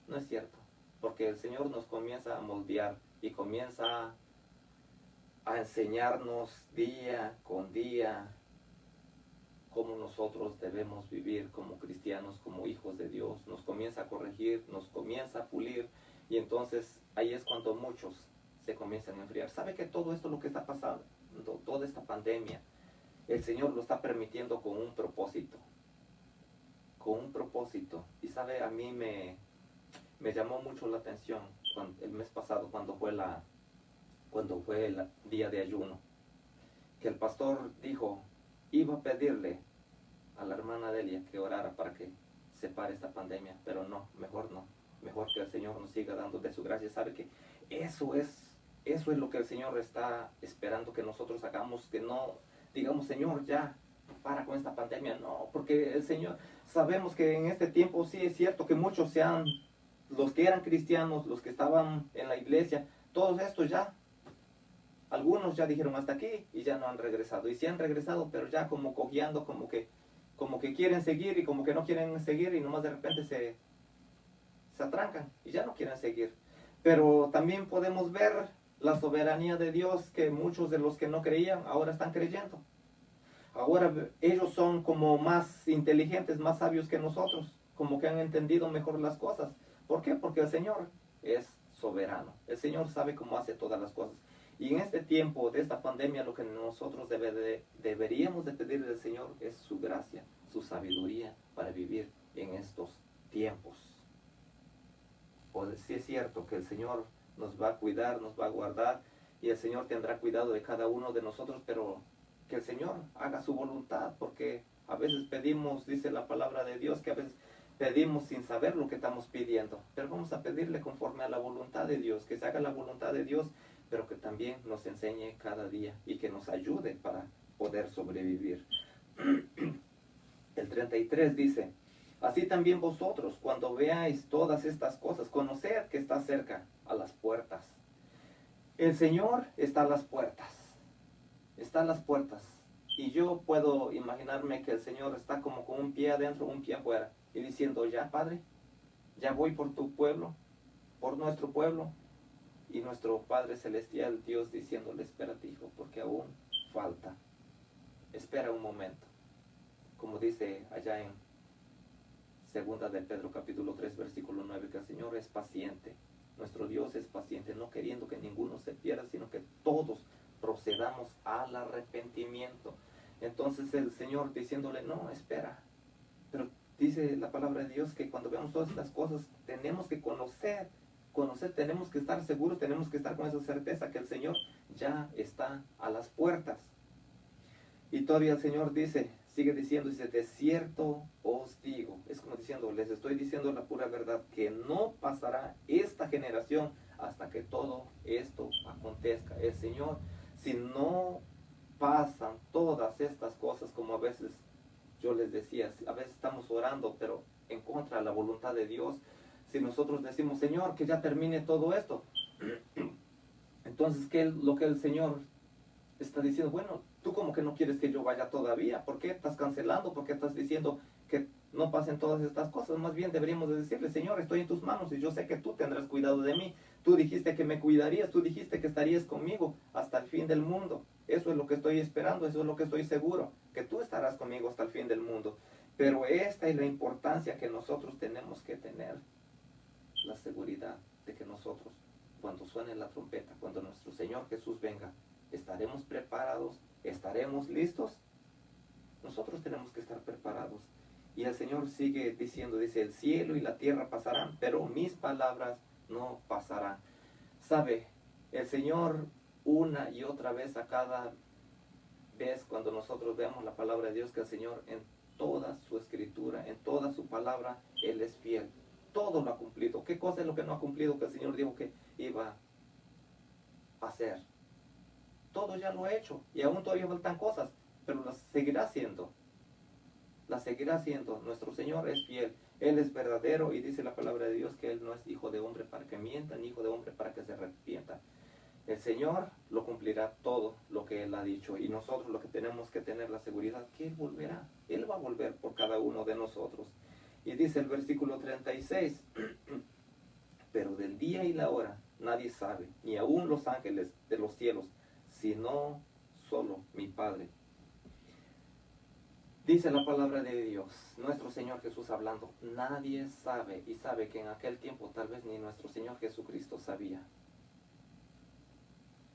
No es cierto. Porque el Señor nos comienza a moldear y comienza a enseñarnos día con día cómo nosotros debemos vivir como cristianos, como hijos de Dios. Nos comienza a corregir, nos comienza a pulir, y entonces ahí es cuando muchos se comienzan a enfriar. ¿Sabe que todo esto lo que está pasando, toda esta pandemia, el Señor lo está permitiendo con un propósito? Con un propósito. Y sabe, a mí me llamó mucho la atención el mes pasado, cuando fue el día de ayuno, que el pastor dijo, iba a pedirle a la hermana Delia que orara para que se pare esta pandemia, pero no, mejor que el Señor nos siga dando de su gracia. Sabe que eso es lo que el Señor está esperando que nosotros hagamos, que no digamos, Señor, ya para con esta pandemia. No, porque el Señor, sabemos que en este tiempo sí es cierto que muchos los que eran cristianos, los que estaban en la iglesia, todos estos ya, algunos ya dijeron hasta aquí y ya no han regresado. Y sí han regresado, pero ya como cojeando, como que quieren seguir y como que no quieren seguir, y nomás de repente se atrancan y ya no quieren seguir. Pero también podemos ver la soberanía de Dios, que muchos de los que no creían ahora están creyendo. Ahora ellos son como más inteligentes, más sabios que nosotros, como que han entendido mejor las cosas. ¿Por qué? Porque el Señor es soberano. El Señor sabe cómo hace todas las cosas. Y en este tiempo de esta pandemia, lo que nosotros deberíamos de pedirle al Señor es su gracia, su sabiduría para vivir en estos tiempos. Pues sí es cierto que el Señor nos va a cuidar, nos va a guardar, y el Señor tendrá cuidado de cada uno de nosotros, pero que el Señor haga su voluntad, porque a veces pedimos, dice la palabra de Dios, que a veces pedimos sin saber lo que estamos pidiendo, pero vamos a pedirle conforme a la voluntad de Dios, que se haga la voluntad de Dios, pero que también nos enseñe cada día y que nos ayude para poder sobrevivir. El 33 dice, así también vosotros, cuando veáis todas estas cosas, conoced que está cerca a las puertas. El Señor está a las puertas, está a las puertas. Y yo puedo imaginarme que el Señor está como con un pie adentro, un pie afuera, y diciendo, ya Padre, ya voy por tu pueblo, por nuestro pueblo. Y nuestro Padre Celestial, Dios, diciéndole, espérate, hijo, porque aún falta. Espera un momento. Como dice allá en segunda de Pedro capítulo 3 versículo 9, que el Señor es paciente. Nuestro Dios es paciente, no queriendo que ninguno se pierda, sino que todos procedamos al arrepentimiento. Entonces el Señor diciéndole, no, espera. Pero dice la palabra de Dios que cuando veamos todas estas cosas, tenemos que conocer, tenemos que estar seguros, tenemos que estar con esa certeza que el Señor ya está a las puertas. Y todavía el Señor dice, sigue diciendo, dice, de cierto os digo, es como diciendo, les estoy diciendo la pura verdad, que no pasará esta generación hasta que todo esto acontezca. El Señor, si no pasan todas estas cosas, como a veces yo les decía, a veces estamos orando, pero en contra de la voluntad de Dios, si nosotros decimos, Señor, que ya termine todo esto, entonces, ¿qué es lo que el Señor está diciendo? Bueno, tú como que no quieres que yo vaya todavía, ¿por qué estás cancelando? ¿Por qué estás diciendo que no pasen todas estas cosas? Más bien deberíamos de decirle, Señor, estoy en tus manos y yo sé que tú tendrás cuidado de mí. Tú dijiste que me cuidarías, tú dijiste que estarías conmigo hasta el fin del mundo. Eso es lo que estoy esperando, eso es lo que estoy seguro, que tú estarás conmigo hasta el fin del mundo. Pero esta es la importancia que nosotros tenemos que tener, la seguridad de que nosotros, cuando suene la trompeta, cuando nuestro Señor Jesús venga, ¿estaremos preparados? ¿Estaremos listos? Nosotros tenemos que estar preparados. Y el Señor sigue diciendo, dice, el cielo y la tierra pasarán, pero mis palabras no pasarán. ¿Sabe? El Señor una y otra vez a cada vez cuando nosotros veamos la palabra de Dios, que el Señor en toda su escritura, en toda su palabra, Él es fiel. Todo lo ha cumplido. ¿Qué cosa es lo que no ha cumplido que el Señor dijo que iba a hacer? Todo ya lo ha hecho y aún todavía faltan cosas, pero las seguirá haciendo. Las seguirá haciendo. Nuestro Señor es fiel, Él es verdadero y dice la palabra de Dios que Él no es hijo de hombre para que mienta, ni hijo de hombre para que se arrepienta. El Señor lo cumplirá todo lo que Él ha dicho y nosotros lo que tenemos que tener la seguridad que Él volverá. Él va a volver por cada uno de nosotros. Y dice el versículo 36, pero del día y la hora nadie sabe, ni aun los ángeles de los cielos, sino solo mi Padre. Dice la palabra de Dios, nuestro Señor Jesús hablando, nadie sabe, y sabe que en aquel tiempo tal vez ni nuestro Señor Jesucristo sabía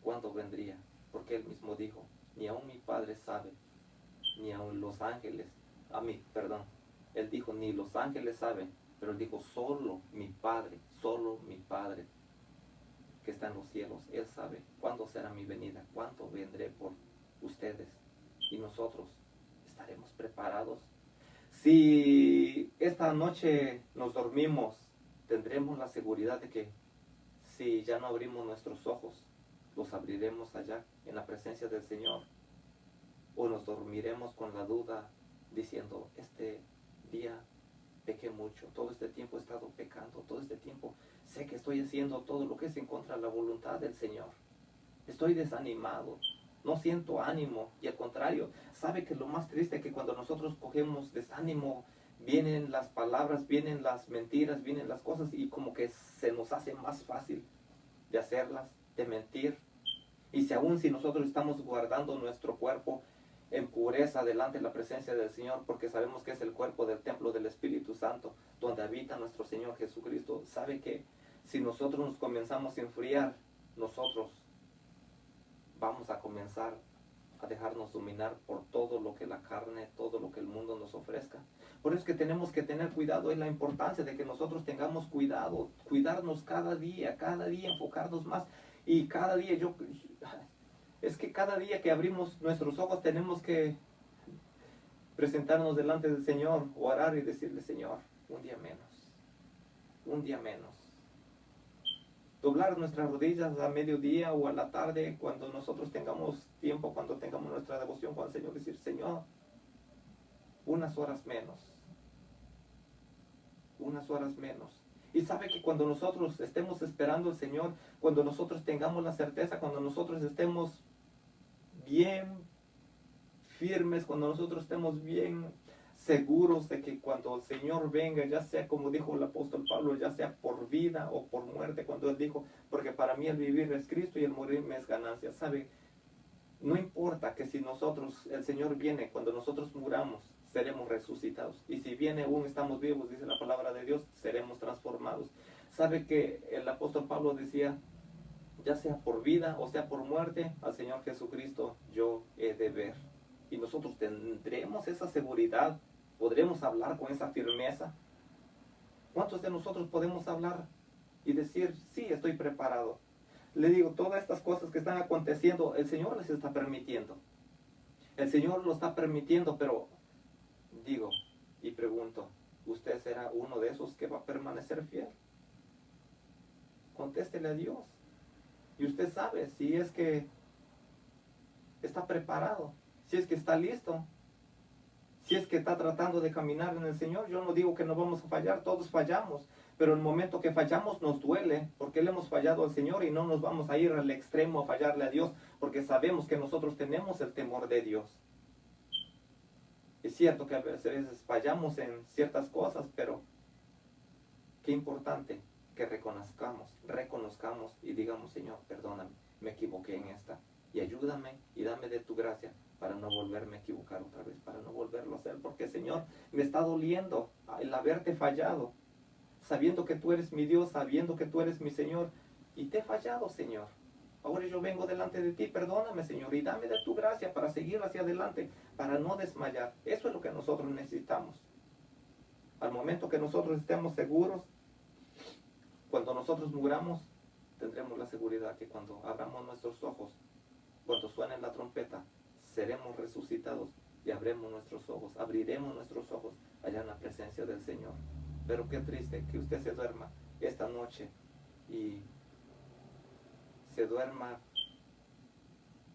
cuándo vendría, porque Él mismo dijo, ni aun mi Padre sabe, ni aun los ángeles, Él dijo, ni los ángeles saben, pero Él dijo, solo mi Padre que está en los cielos, Él sabe cuándo será mi venida, cuándo vendré por ustedes. Y nosotros estaremos preparados. Si esta noche nos dormimos, tendremos la seguridad de que si ya no abrimos nuestros ojos, los abriremos allá en la presencia del Señor. O nos dormiremos con la duda diciendo, este día pequé mucho, todo este tiempo he estado pecando, todo este tiempo sé que estoy haciendo todo lo que es en contra de la voluntad del Señor. Estoy desanimado, no siento ánimo y al contrario, sabe que lo más triste es que cuando nosotros cogemos desánimo, vienen las palabras, vienen las mentiras, vienen las cosas y como que se nos hace más fácil de hacerlas, de mentir. Y si nosotros estamos guardando nuestro cuerpo en pureza delante de la presencia del Señor, porque sabemos que es el cuerpo del templo del Espíritu Santo, donde habita nuestro Señor Jesucristo, sabe que si nosotros nos comenzamos a enfriar, nosotros vamos a comenzar a dejarnos dominar por todo lo que la carne, todo lo que el mundo nos ofrezca. Por eso es que tenemos que tener cuidado, es la importancia de que nosotros tengamos cuidado, cuidarnos cada día, enfocarnos más Y cada día es que cada día que abrimos nuestros ojos tenemos que presentarnos delante del Señor, orar y decirle, Señor, un día menos. Doblar nuestras rodillas a mediodía o a la tarde, cuando nosotros tengamos tiempo, cuando tengamos nuestra devoción con el Señor, decir, Señor, unas horas menos. Unas horas menos. Y sabe que cuando nosotros estemos esperando al Señor, cuando nosotros tengamos la certeza, cuando nosotros estemos bien firmes, cuando nosotros estemos bien seguros de que cuando el Señor venga, ya sea como dijo el apóstol Pablo, ya sea por vida o por muerte, cuando él dijo, porque para mí el vivir es Cristo y el morir me es ganancia. ¿Sabe? No importa que si nosotros, el Señor viene, cuando nosotros muramos, seremos resucitados. Y si viene aún estamos vivos, dice la palabra de Dios, seremos transformados. ¿Sabe que el apóstol Pablo decía, ya sea por vida o sea por muerte, al Señor Jesucristo yo he de ver? Y nosotros tendremos esa seguridad, podremos hablar con esa firmeza. ¿Cuántos de nosotros podemos hablar y decir, sí, estoy preparado? Le digo, todas estas cosas que están aconteciendo, el Señor les está permitiendo. El Señor lo está permitiendo, pero digo y pregunto, ¿usted será uno de esos que va a permanecer fiel? Contéstele a Dios. Y usted sabe si es que está preparado, si es que está listo, si es que está tratando de caminar en el Señor. Yo no digo que no vamos a fallar, todos fallamos, pero el momento que fallamos nos duele porque le hemos fallado al Señor y no nos vamos a ir al extremo a fallarle a Dios porque sabemos que nosotros tenemos el temor de Dios. Es cierto que a veces fallamos en ciertas cosas, pero qué importante que reconozcamos y digamos, Señor, perdóname, me equivoqué en esta y ayúdame y dame de tu gracia para no volverme a equivocar otra vez, para no volverlo a hacer, porque Señor, me está doliendo el haberte fallado, sabiendo que tú eres mi Dios, sabiendo que tú eres mi Señor, y te he fallado, Señor. Ahora yo vengo delante de ti, perdóname, Señor, y dame de tu gracia para seguir hacia adelante, para no desmayar. Eso es lo que nosotros necesitamos. Al momento que nosotros estemos seguros, cuando nosotros muramos, tendremos la seguridad que cuando abramos nuestros ojos, cuando suene la trompeta, seremos resucitados y abriremos nuestros ojos allá en la presencia del Señor. Pero qué triste que usted se duerma esta noche y se duerma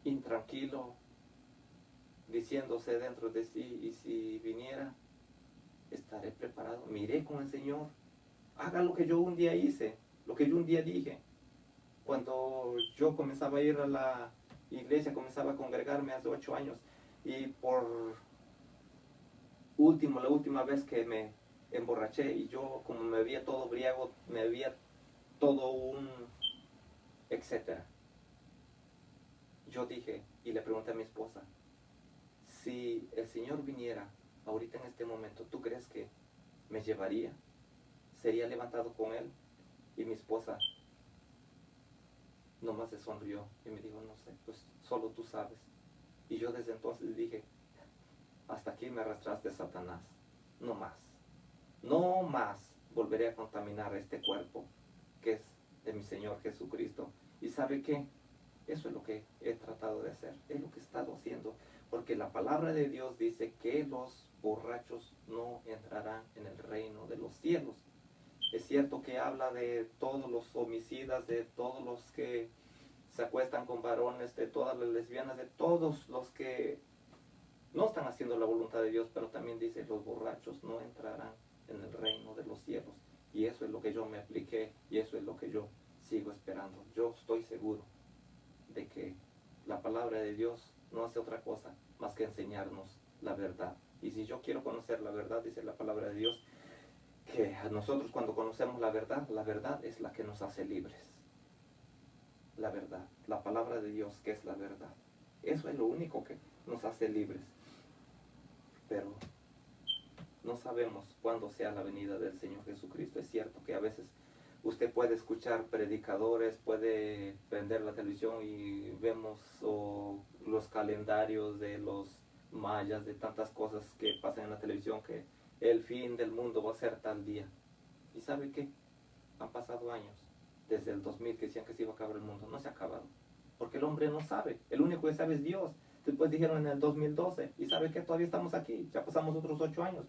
intranquilo, diciéndose dentro de sí, y si viniera, estaré preparado, me iré con el Señor. Haga lo que yo un día hice, lo que yo un día dije. Cuando yo comenzaba a ir a la iglesia, comenzaba a congregarme hace 8 años, y la última vez que me emborraché y yo como me veía todo briago, me veía todo etcétera. Yo dije y le pregunté a mi esposa, si el Señor viniera ahorita en este momento, ¿tú crees que me llevaría? ¿Sería levantado con Él? Y mi esposa nomás se sonrió y me dijo, no sé, pues solo tú sabes. Y yo desde entonces dije, hasta aquí me arrastraste, Satanás, no más. No más volveré a contaminar este cuerpo que es de mi Señor Jesucristo. ¿Y sabe qué? Eso es lo que he tratado de hacer, es lo que he estado haciendo, porque la palabra de Dios dice que los borrachos no entrarán en el reino de los cielos. Es cierto que habla de todos los homicidas, de todos los que se acuestan con varones, de todas las lesbianas, de todos los que no están haciendo la voluntad de Dios, pero también dice los borrachos no entrarán en el reino de los cielos. Y eso es lo que yo me apliqué y eso es lo que yo sigo esperando. Yo estoy seguro de que la palabra de Dios no hace otra cosa más que enseñarnos la verdad. Y si yo quiero conocer la verdad, dice la palabra de Dios, que a nosotros cuando conocemos la verdad es la que nos hace libres. La verdad, la palabra de Dios que es la verdad. Eso es lo único que nos hace libres. Pero no sabemos cuándo sea la venida del Señor Jesucristo. Es cierto que a veces usted puede escuchar predicadores, puede prender la televisión y vemos los calendarios de los mayas, de tantas cosas que pasan en la televisión, que el fin del mundo va a ser tal día. ¿Y sabe qué? Han pasado años desde el 2000 que decían que se iba a acabar el mundo. No se ha acabado, porque el hombre no sabe. El único que sabe es Dios. Después dijeron en el 2012, y sabe que todavía estamos aquí, ya pasamos otros 8 años,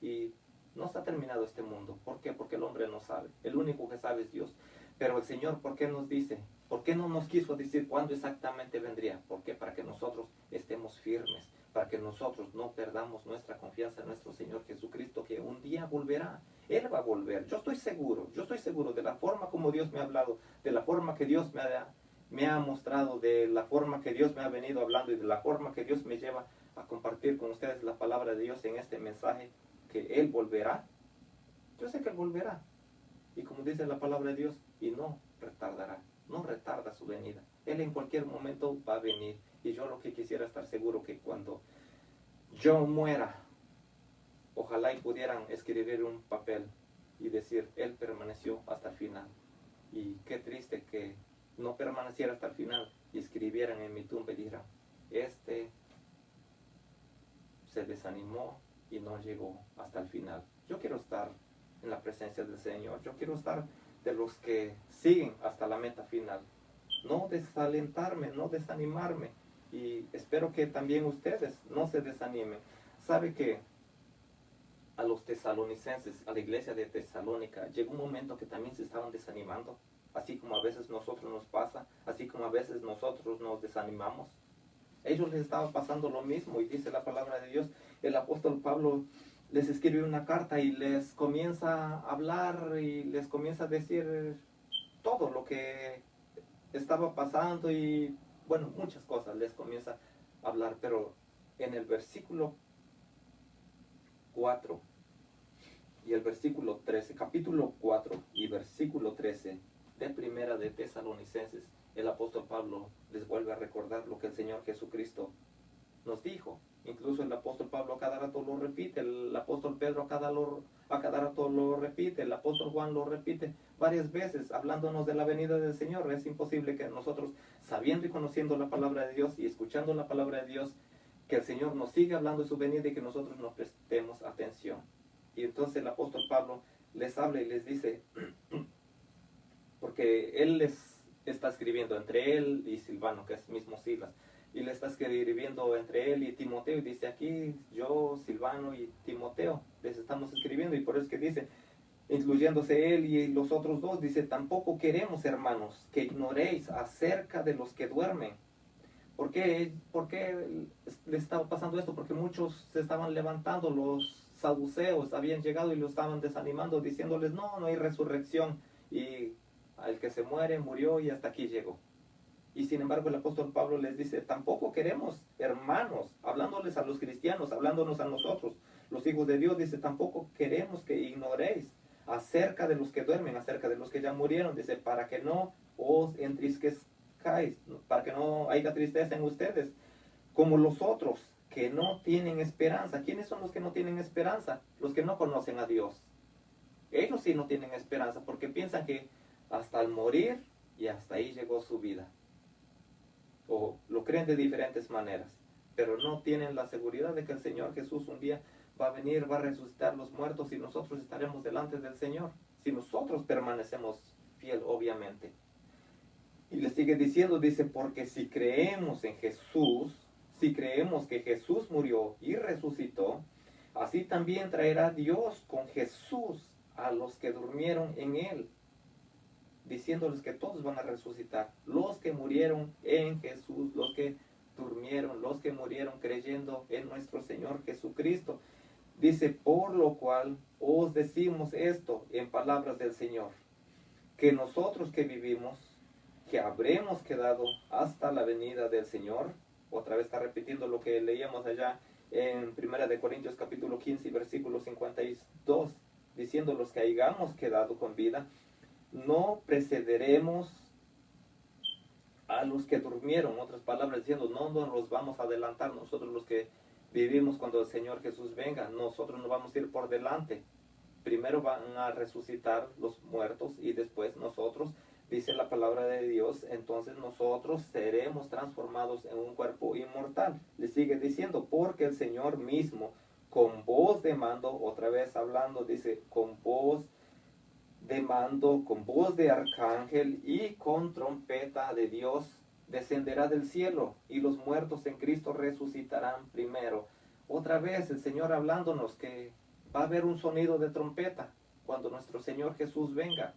y no se ha terminado este mundo. ¿Por qué? Porque el hombre no sabe. El único que sabe es Dios. Pero el Señor, ¿por qué nos dice? ¿Por qué no nos quiso decir cuándo exactamente vendría? ¿Por qué? Para que nosotros estemos firmes, para que nosotros no perdamos nuestra confianza en nuestro Señor Jesucristo, que un día volverá. Él va a volver. Yo estoy seguro de la forma como Dios me ha hablado, de la forma que Dios me ha mostrado, de la forma que Dios me ha venido hablando y de la forma que Dios me lleva a compartir con ustedes la palabra de Dios en este mensaje, que Él volverá. Yo sé que Él volverá. Y como dice la palabra de Dios, y no retardará, no retarda su venida. Él en cualquier momento va a venir. Y yo lo que quisiera estar seguro que cuando yo muera, ojalá y pudieran escribir un papel y decir, Él permaneció hasta el final. Y qué triste que no permaneciera hasta el final y escribieran en mi tumba y dijeran, este se desanimó y no llegó hasta el final. Yo quiero estar en la presencia del Señor. Yo quiero estar de los que siguen hasta la meta final. No desalentarme, no desanimarme. Y espero que también ustedes no se desanimen. Sabe que a los tesalonicenses, a la iglesia de Tesalónica, llegó un momento que también se estaban desanimando. Así como a veces nosotros nos pasa, así como a veces nosotros nos desanimamos. Ellos les estaba pasando lo mismo, y dice la palabra de Dios, el apóstol Pablo les escribe una carta y les comienza a hablar y les comienza a decir todo lo que estaba pasando y bueno, muchas cosas les comienza a hablar, pero en el versículo 4 y el versículo 13, capítulo 4 y versículo 13 de Primera de Tesalonicenses, el apóstol Pablo les vuelve a recordar lo que el Señor Jesucristo nos dijo. Incluso el apóstol Pablo a cada rato lo repite, el apóstol Pedro a cada rato lo repite, el apóstol Juan lo repite varias veces, hablándonos de la venida del Señor. Es imposible que nosotros, sabiendo y conociendo la palabra de Dios y escuchando la palabra de Dios, que el Señor nos siga hablando de su venida y que nosotros nos prestemos atención. Y entonces el apóstol Pablo les habla y les dice, porque él les está escribiendo entre él y Silvano, que es mismo Silas, y le está escribiendo entre él y Timoteo, y dice aquí, yo, Silvano y Timoteo, les estamos escribiendo, y por eso es que dice, incluyéndose él y los otros dos, dice, tampoco queremos, hermanos, que ignoréis acerca de los que duermen. ¿Por qué les estaba pasando esto? Porque muchos se estaban levantando, los saduceos habían llegado y lo estaban desanimando, diciéndoles, no, no hay resurrección, y al que se muere, murió y hasta aquí llegó. Y sin embargo el apóstol Pablo les dice, tampoco queremos, hermanos, hablándoles a los cristianos, hablándonos a nosotros, los hijos de Dios, dice, tampoco queremos que ignoréis acerca de los que duermen, acerca de los que ya murieron, dice, para que no os entristezcáis, para que no haya tristeza en ustedes, como los otros que no tienen esperanza. ¿Quiénes son los que no tienen esperanza? Los que no conocen a Dios. Ellos sí no tienen esperanza porque piensan que hasta el morir y hasta ahí llegó su vida. O lo creen de diferentes maneras, pero no tienen la seguridad de que el Señor Jesús un día va a venir, va a resucitar los muertos y nosotros estaremos delante del Señor, si nosotros permanecemos fiel, obviamente. Y le sigue diciendo, dice, porque si creemos en Jesús, si creemos que Jesús murió y resucitó, así también traerá Dios con Jesús a los que durmieron en Él, diciéndoles que todos van a resucitar, los que murieron en Jesús, los que durmieron, los que murieron creyendo en nuestro Señor Jesucristo. Dice, por lo cual os decimos esto en palabras del Señor, que nosotros que vivimos, que habremos quedado hasta la venida del Señor. Otra vez está repitiendo lo que leíamos allá en 1 de Corintios capítulo 15 versículo 52, diciendo, los que hayamos quedado con vida, no precederemos a los que durmieron. En otras palabras, diciendo, no nos los vamos a adelantar. Nosotros los que vivimos cuando el Señor Jesús venga, nosotros no vamos a ir por delante. Primero van a resucitar los muertos y después nosotros, dice la palabra de Dios, entonces nosotros seremos transformados en un cuerpo inmortal. Le sigue diciendo, porque el Señor mismo, con voz de mando, otra vez hablando, dice, con voz de mando, con voz de arcángel y con trompeta de Dios, descenderá del cielo y los muertos en Cristo resucitarán primero. Otra vez el Señor hablándonos que va a haber un sonido de trompeta cuando nuestro Señor Jesús venga.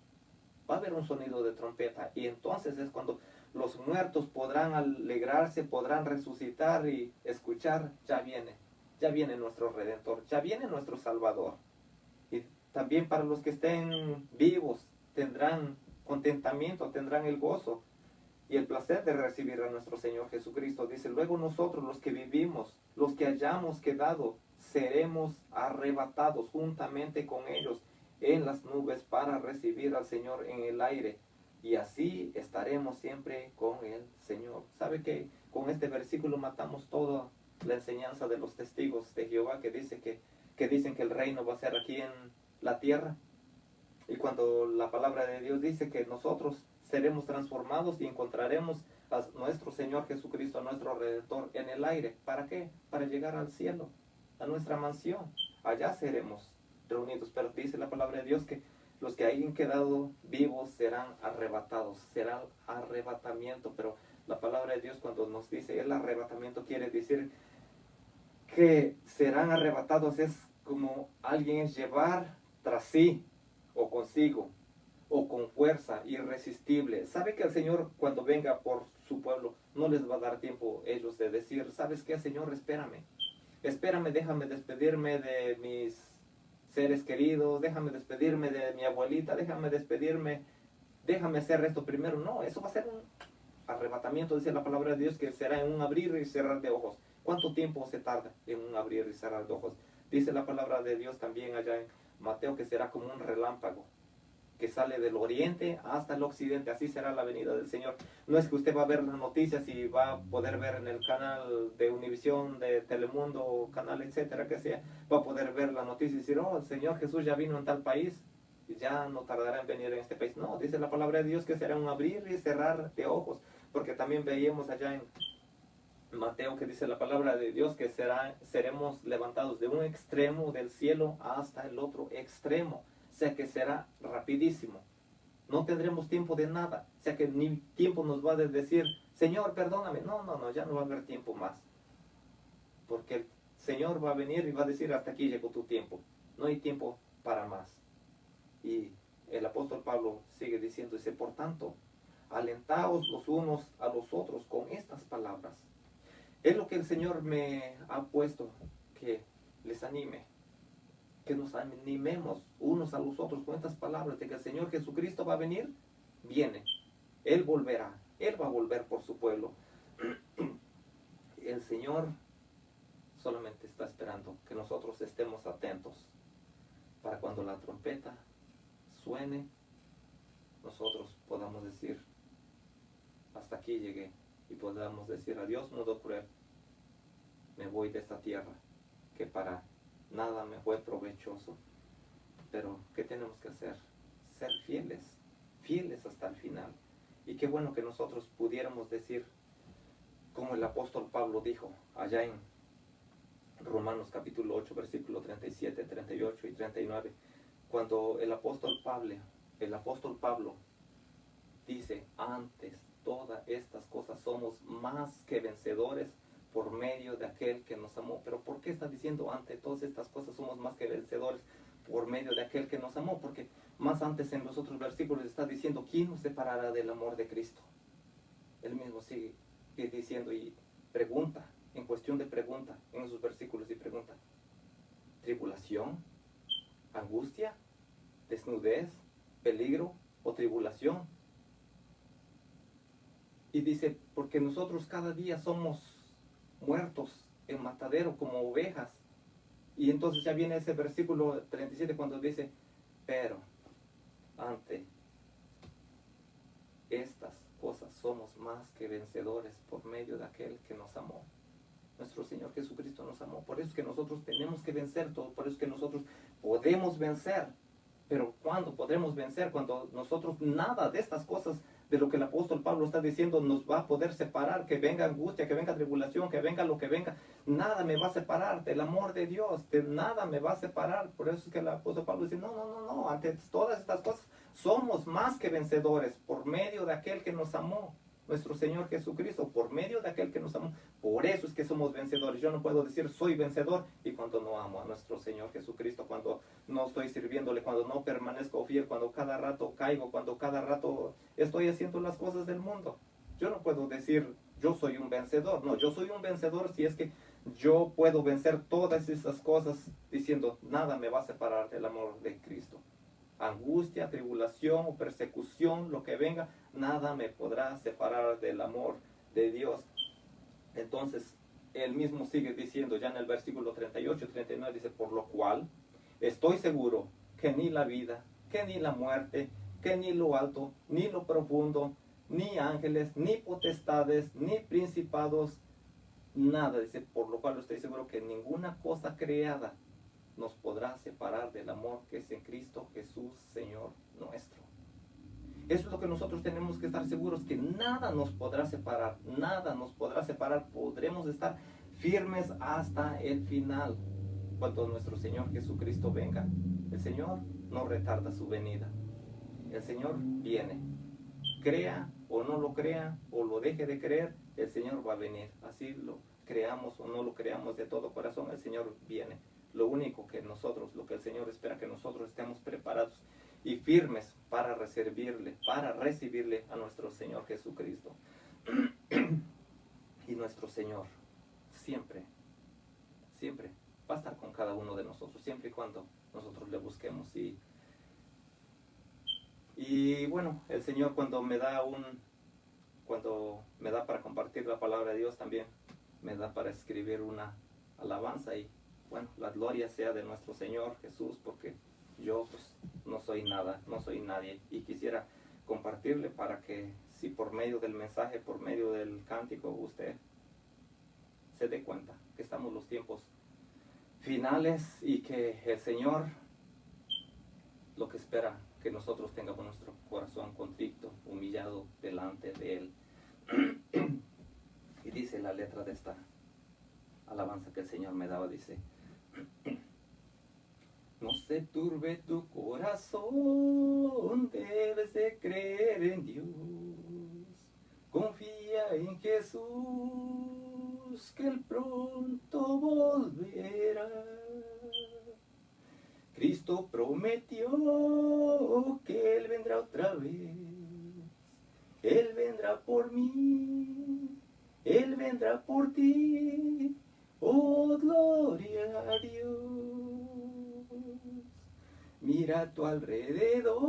Va a haber un sonido de trompeta y entonces es cuando los muertos podrán alegrarse, podrán resucitar y escuchar, ya viene nuestro Redentor, ya viene nuestro Salvador. Y también para los que estén vivos tendrán contentamiento, tendrán el gozo y el placer de recibir a nuestro Señor Jesucristo. Dice, luego nosotros los que vivimos, los que hayamos quedado, seremos arrebatados juntamente con ellos en las nubes para recibir al Señor en el aire. Y así estaremos siempre con el Señor. ¿Sabe que con este versículo matamos toda la enseñanza de los testigos de Jehová que dicen que el reino va a ser aquí en la tierra? Y cuando la palabra de Dios dice que nosotros seremos transformados y encontraremos a nuestro Señor Jesucristo, a nuestro Redentor, en el aire. ¿Para qué? Para llegar al cielo, a nuestra mansión. Allá seremos reunidos. Pero dice la palabra de Dios que los que hayan quedado vivos serán arrebatados, será arrebatamiento. Pero la palabra de Dios cuando nos dice el arrebatamiento quiere decir que serán arrebatados, es como alguien es llevar tras sí o consigo o con fuerza irresistible. Sabe que el Señor cuando venga por su pueblo no les va a dar tiempo ellos de decir, ¿sabes qué, Señor? Espérame, déjame despedirme de mis seres queridos, déjame despedirme de mi abuelita, déjame hacer esto primero. No, eso va a ser un arrebatamiento, dice la palabra de Dios, que será en un abrir y cerrar de ojos. ¿Cuánto tiempo se tarda en un abrir y cerrar de ojos? Dice la palabra de Dios también allá en Mateo que será como un relámpago que sale del oriente hasta el occidente. Así será la venida del Señor. No es que usted va a ver las noticias y va a poder ver en el canal de Univisión, de Telemundo, canal etcétera que sea, va a poder ver la noticia y decir, oh, el Señor Jesús ya vino en tal país y ya no tardará en venir en este país. No, dice la palabra de Dios que será un abrir y cerrar de ojos, porque también veíamos allá en Mateo que dice la palabra de Dios que seremos levantados de un extremo del cielo hasta el otro extremo. O sea que será rapidísimo. No tendremos tiempo de nada. O sea que ni tiempo nos va a decir, Señor, perdóname. No, ya no va a haber tiempo más. Porque el Señor va a venir y va a decir, hasta aquí llegó tu tiempo. No hay tiempo para más. Y el apóstol Pablo sigue diciendo, dice, por tanto, alentaos los unos a los otros con estas palabras. Es lo que el Señor me ha puesto, que les anime, que nos animemos unos a los otros con estas palabras de que el Señor Jesucristo va a venir, viene, Él volverá, Él va a volver por su pueblo. El Señor solamente está esperando que nosotros estemos atentos para cuando la trompeta suene, nosotros podamos decir, hasta aquí llegué, y podamos decir, adiós mundo cruel, me voy de esta tierra, que para nada me fue provechoso. Pero, ¿qué tenemos que hacer? Ser fieles hasta el final. Y qué bueno que nosotros pudiéramos decir, como el apóstol Pablo dijo, allá en Romanos capítulo 8, versículo 37, 38 y 39, cuando el apóstol Pablo dice, antes todas estas cosas somos más que vencedores por medio de aquel que nos amó. Pero ¿por qué está diciendo ante todas estas cosas somos más que vencedores por medio de aquel que nos amó? Porque más antes en los otros versículos está diciendo, ¿quién nos separará del amor de Cristo? Él mismo sigue diciendo y pregunta, en cuestión de pregunta, en esos versículos y pregunta, ¿tribulación? ¿Angustia? ¿Desnudez? ¿Peligro? ¿O tribulación? Y dice, porque nosotros cada día somos muertos en matadero como ovejas. Y entonces ya viene ese versículo 37 cuando dice, pero ante estas cosas somos más que vencedores por medio de aquel que nos amó. Nuestro Señor Jesucristo nos amó. Por eso es que nosotros tenemos que vencer todo. Por eso es que nosotros podemos vencer. Pero ¿cuándo podremos vencer? Cuando nosotros nada de estas cosas, de lo que el apóstol Pablo está diciendo, nos va a poder separar. Que venga angustia, que venga tribulación, que venga lo que venga. Nada me va a separar del amor de Dios. De nada me va a separar. Por eso es que el apóstol Pablo dice, no. Ante todas estas cosas Somos más que vencedores por medio de aquel que nos amó, nuestro Señor Jesucristo, por medio de aquel que nos amó. Por eso es que somos vencedores. Yo no puedo decir soy vencedor y cuando no amo a nuestro Señor Jesucristo, cuando no estoy sirviéndole, cuando no permanezco fiel, cuando cada rato caigo, cuando cada rato estoy haciendo las cosas del mundo. Yo no puedo decir yo soy un vencedor. No, yo soy un vencedor si es que yo puedo vencer todas esas cosas diciendo nada me va a separar del amor de Cristo. Angustia, tribulación o persecución, lo que venga, nada me podrá separar del amor de Dios. Entonces, él mismo sigue diciendo, ya en el versículo 38 y 39, dice, por lo cual estoy seguro que ni la vida, que ni la muerte, que ni lo alto, ni lo profundo, ni ángeles, ni potestades, ni principados, nada, dice, por lo cual estoy seguro que ninguna cosa creada nos podrá separar del amor que es en Cristo Jesús, Señor nuestro. Eso es lo que nosotros tenemos que estar seguros, que nada nos podrá separar, nada nos podrá separar, podremos estar firmes hasta el final, cuando nuestro Señor Jesucristo venga. El Señor no retarda su venida, el Señor viene, crea o no lo crea, o lo deje de creer, el Señor va a venir, así lo creamos o no lo creamos de todo corazón, el Señor viene. Lo único que nosotros, lo que el Señor espera, que nosotros estemos preparados y firmes para recibirle a nuestro Señor Jesucristo. Y nuestro Señor siempre, siempre va a estar con cada uno de nosotros, siempre y cuando nosotros le busquemos. Y bueno, el Señor cuando me da para compartir la palabra de Dios, también me da para escribir una alabanza. Y bueno, la gloria sea de nuestro Señor Jesús, porque yo pues no soy nada, no soy nadie, y quisiera compartirle para que si por medio del mensaje, por medio del cántico, usted se dé cuenta que estamos en los tiempos finales y que el Señor lo que espera que nosotros tengamos nuestro corazón contrito, humillado delante de Él. Y dice la letra de esta alabanza que el Señor me daba, dice: no se turbe tu corazón, debes de creer en Dios. Confía en Jesús, que Él pronto volverá. Cristo prometió que Él vendrá otra vez. Él vendrá por mí, Él vendrá por ti. Oh, gloria a Dios. Mira a tu alrededor,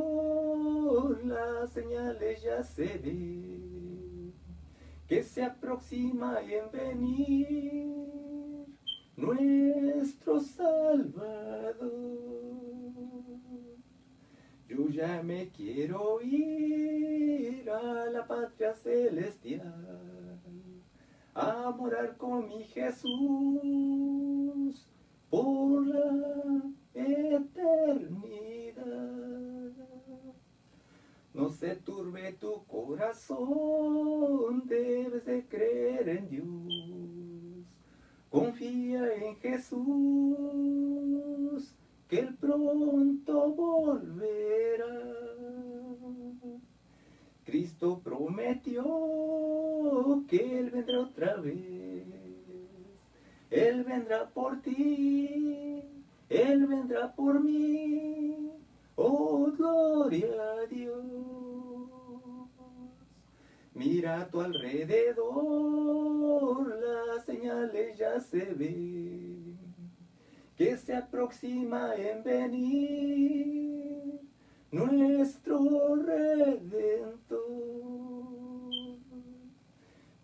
las señales ya se ven, que se aproxima en venir nuestro Salvador. Yo ya me quiero ir a la patria celestial, a morar con mi Jesús por la eternidad. No se turbe tu corazón, debes de creer en Dios. Confía en Jesús, que Él pronto volverá. Cristo prometió que Él vendrá otra vez. Él vendrá por ti, Él vendrá por mí. Oh, gloria a Dios. Mira a tu alrededor, las señales ya se ven, que se aproxima en venir nuestro Redentor.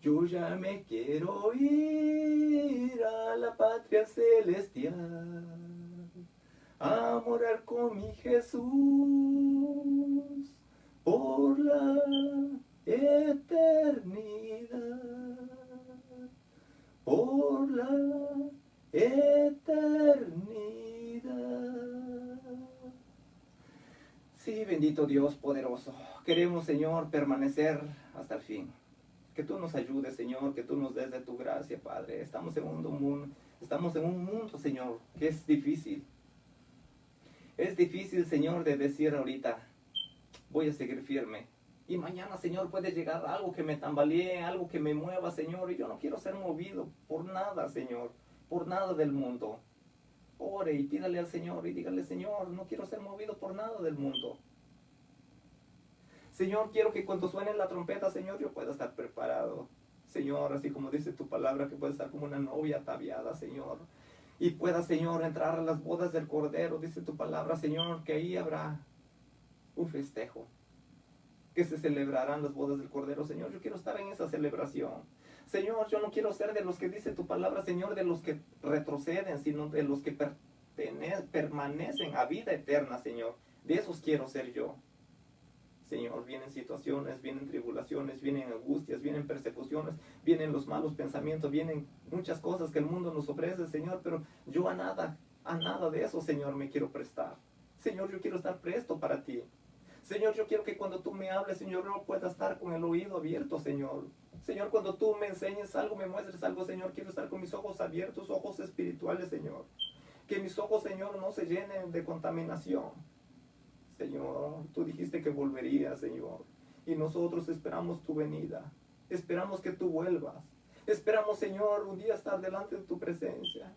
Yo ya me quiero ir a la patria celestial, a morar con mi Jesús por la eternidad, por la eternidad. Sí, bendito Dios poderoso, queremos, Señor, permanecer hasta el fin. Que tú nos ayudes, Señor, que tú nos des de tu gracia, Padre. Estamos en un mundo, Señor, que es difícil. Es difícil, Señor, de decir ahorita, voy a seguir firme. Y mañana, Señor, puede llegar algo que me tambalee, algo que me mueva, Señor. Y yo no quiero ser movido por nada, Señor, por nada del mundo. Ore y pídale al Señor y dígale, Señor, no quiero ser movido por nada del mundo. Señor, quiero que cuando suene la trompeta, Señor, yo pueda estar preparado. Señor, así como dice tu palabra, que pueda estar como una novia ataviada, Señor. Y pueda, Señor, entrar a las bodas del Cordero, dice tu palabra, Señor, que ahí habrá un festejo, que se celebrarán las bodas del Cordero. Señor, yo quiero estar en esa celebración. Señor, yo no quiero ser de los que dice tu palabra, Señor, de los que retroceden, sino de los que permanecen a vida eterna, Señor. De esos quiero ser yo. Señor, vienen situaciones, vienen tribulaciones, vienen angustias, vienen persecuciones, vienen los malos pensamientos, vienen muchas cosas que el mundo nos ofrece, Señor, pero yo a nada de eso, Señor, me quiero prestar. Señor, yo quiero estar presto para ti. Señor, yo quiero que cuando tú me hables, Señor, yo pueda estar con el oído abierto, Señor. Señor, cuando tú me enseñes algo, me muestres algo, Señor, quiero estar con mis ojos abiertos, ojos espirituales, Señor. Que mis ojos, Señor, no se llenen de contaminación. Señor, tú dijiste que volverías, Señor, y nosotros esperamos tu venida, esperamos que tú vuelvas, esperamos, Señor, un día estar delante de tu presencia.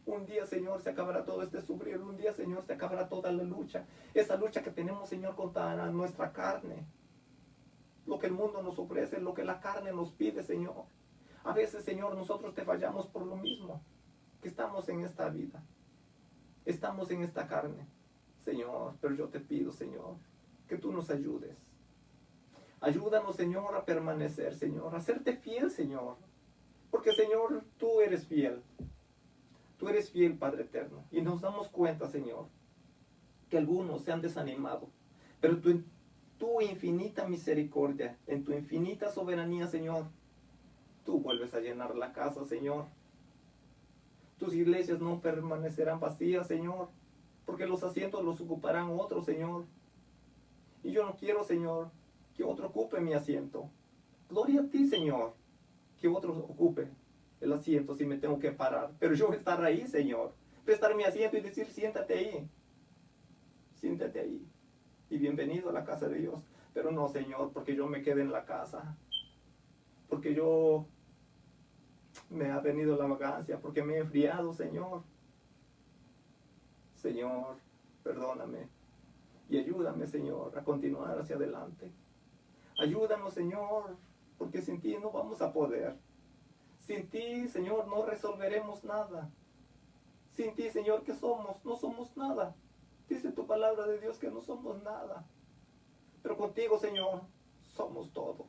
Un día, Señor, se acabará todo este sufrir, un día, Señor, se acabará toda la lucha, esa lucha que tenemos, Señor, contra nuestra carne, lo que el mundo nos ofrece, lo que la carne nos pide, Señor. A veces, Señor, nosotros te fallamos por lo mismo, que estamos en esta vida, estamos en esta carne. Señor, pero yo te pido, Señor, que tú nos ayudes. Ayúdanos, Señor, a permanecer, Señor, a serte fiel, Señor. Porque, Señor, tú eres fiel. Tú eres fiel, Padre eterno. Y nos damos cuenta, Señor, que algunos se han desanimado. Pero tu infinita misericordia, en tu infinita soberanía, Señor, tú vuelves a llenar la casa, Señor. Tus iglesias no permanecerán vacías, Señor, porque los asientos los ocuparán otros, Señor. Y yo no quiero, Señor, que otro ocupe mi asiento. Gloria a ti, Señor, que otro ocupe el asiento si me tengo que parar. Pero yo voy a estar ahí, Señor. Prestar mi asiento y decir, siéntate ahí. Siéntate ahí. Y bienvenido a la casa de Dios. Pero no, Señor, porque yo me quede en la casa. Porque yo me ha venido la vagancia, porque me he enfriado, Señor. Señor, perdóname y ayúdame, Señor, a continuar hacia adelante. Ayúdanos, Señor, porque sin ti no vamos a poder. Sin ti, Señor, no resolveremos nada. Sin ti, Señor, ¿qué somos? No somos nada. Dice tu palabra de Dios que no somos nada. Pero contigo, Señor, somos todo.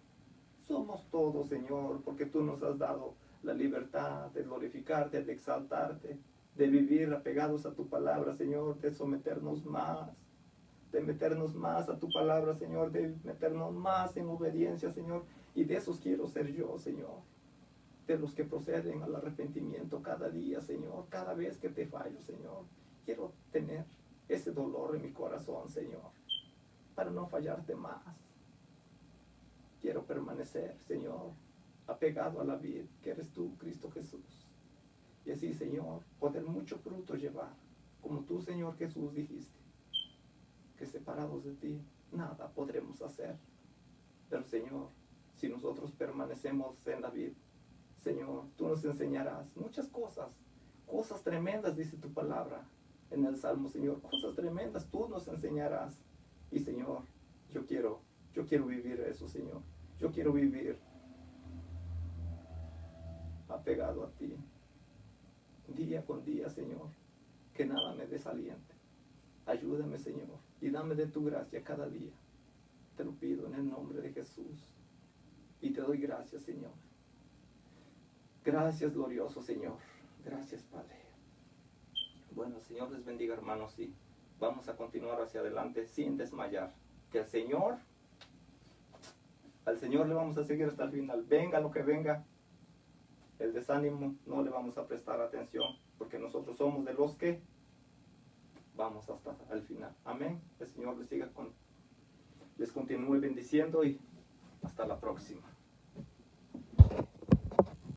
Somos todo, Señor, porque tú nos has dado la libertad de glorificarte, de exaltarte, de vivir apegados a tu palabra, Señor, de someternos más, de meternos más a tu palabra, Señor, de meternos más en obediencia, Señor, y de esos quiero ser yo, Señor, de los que proceden al arrepentimiento cada día, Señor, cada vez que te fallo, Señor, quiero tener ese dolor en mi corazón, Señor, para no fallarte más. Quiero permanecer, Señor, apegado a la vid que eres tú, Cristo Jesús. Y así, Señor, poder mucho fruto llevar, como tú, Señor Jesús, dijiste, que separados de ti, nada podremos hacer. Pero, Señor, si nosotros permanecemos en la vid, Señor, tú nos enseñarás muchas cosas, cosas tremendas, dice tu palabra en el Salmo, Señor, cosas tremendas tú nos enseñarás. Y, Señor, yo quiero vivir eso, Señor. Yo quiero vivir apegado a ti, día con día, Señor, que nada me desaliente. Ayúdame, Señor, y dame de tu gracia cada día. Te lo pido en el nombre de Jesús. Y te doy gracias, Señor. Gracias, glorioso Señor. Gracias, Padre. Bueno, el Señor les bendiga, hermanos, y vamos a continuar hacia adelante sin desmayar. Que al Señor le vamos a seguir hasta el final. Venga lo que venga, el desánimo no le vamos a prestar atención, porque nosotros somos de los que vamos hasta el final. Amén. El Señor les continúe bendiciendo y hasta la próxima.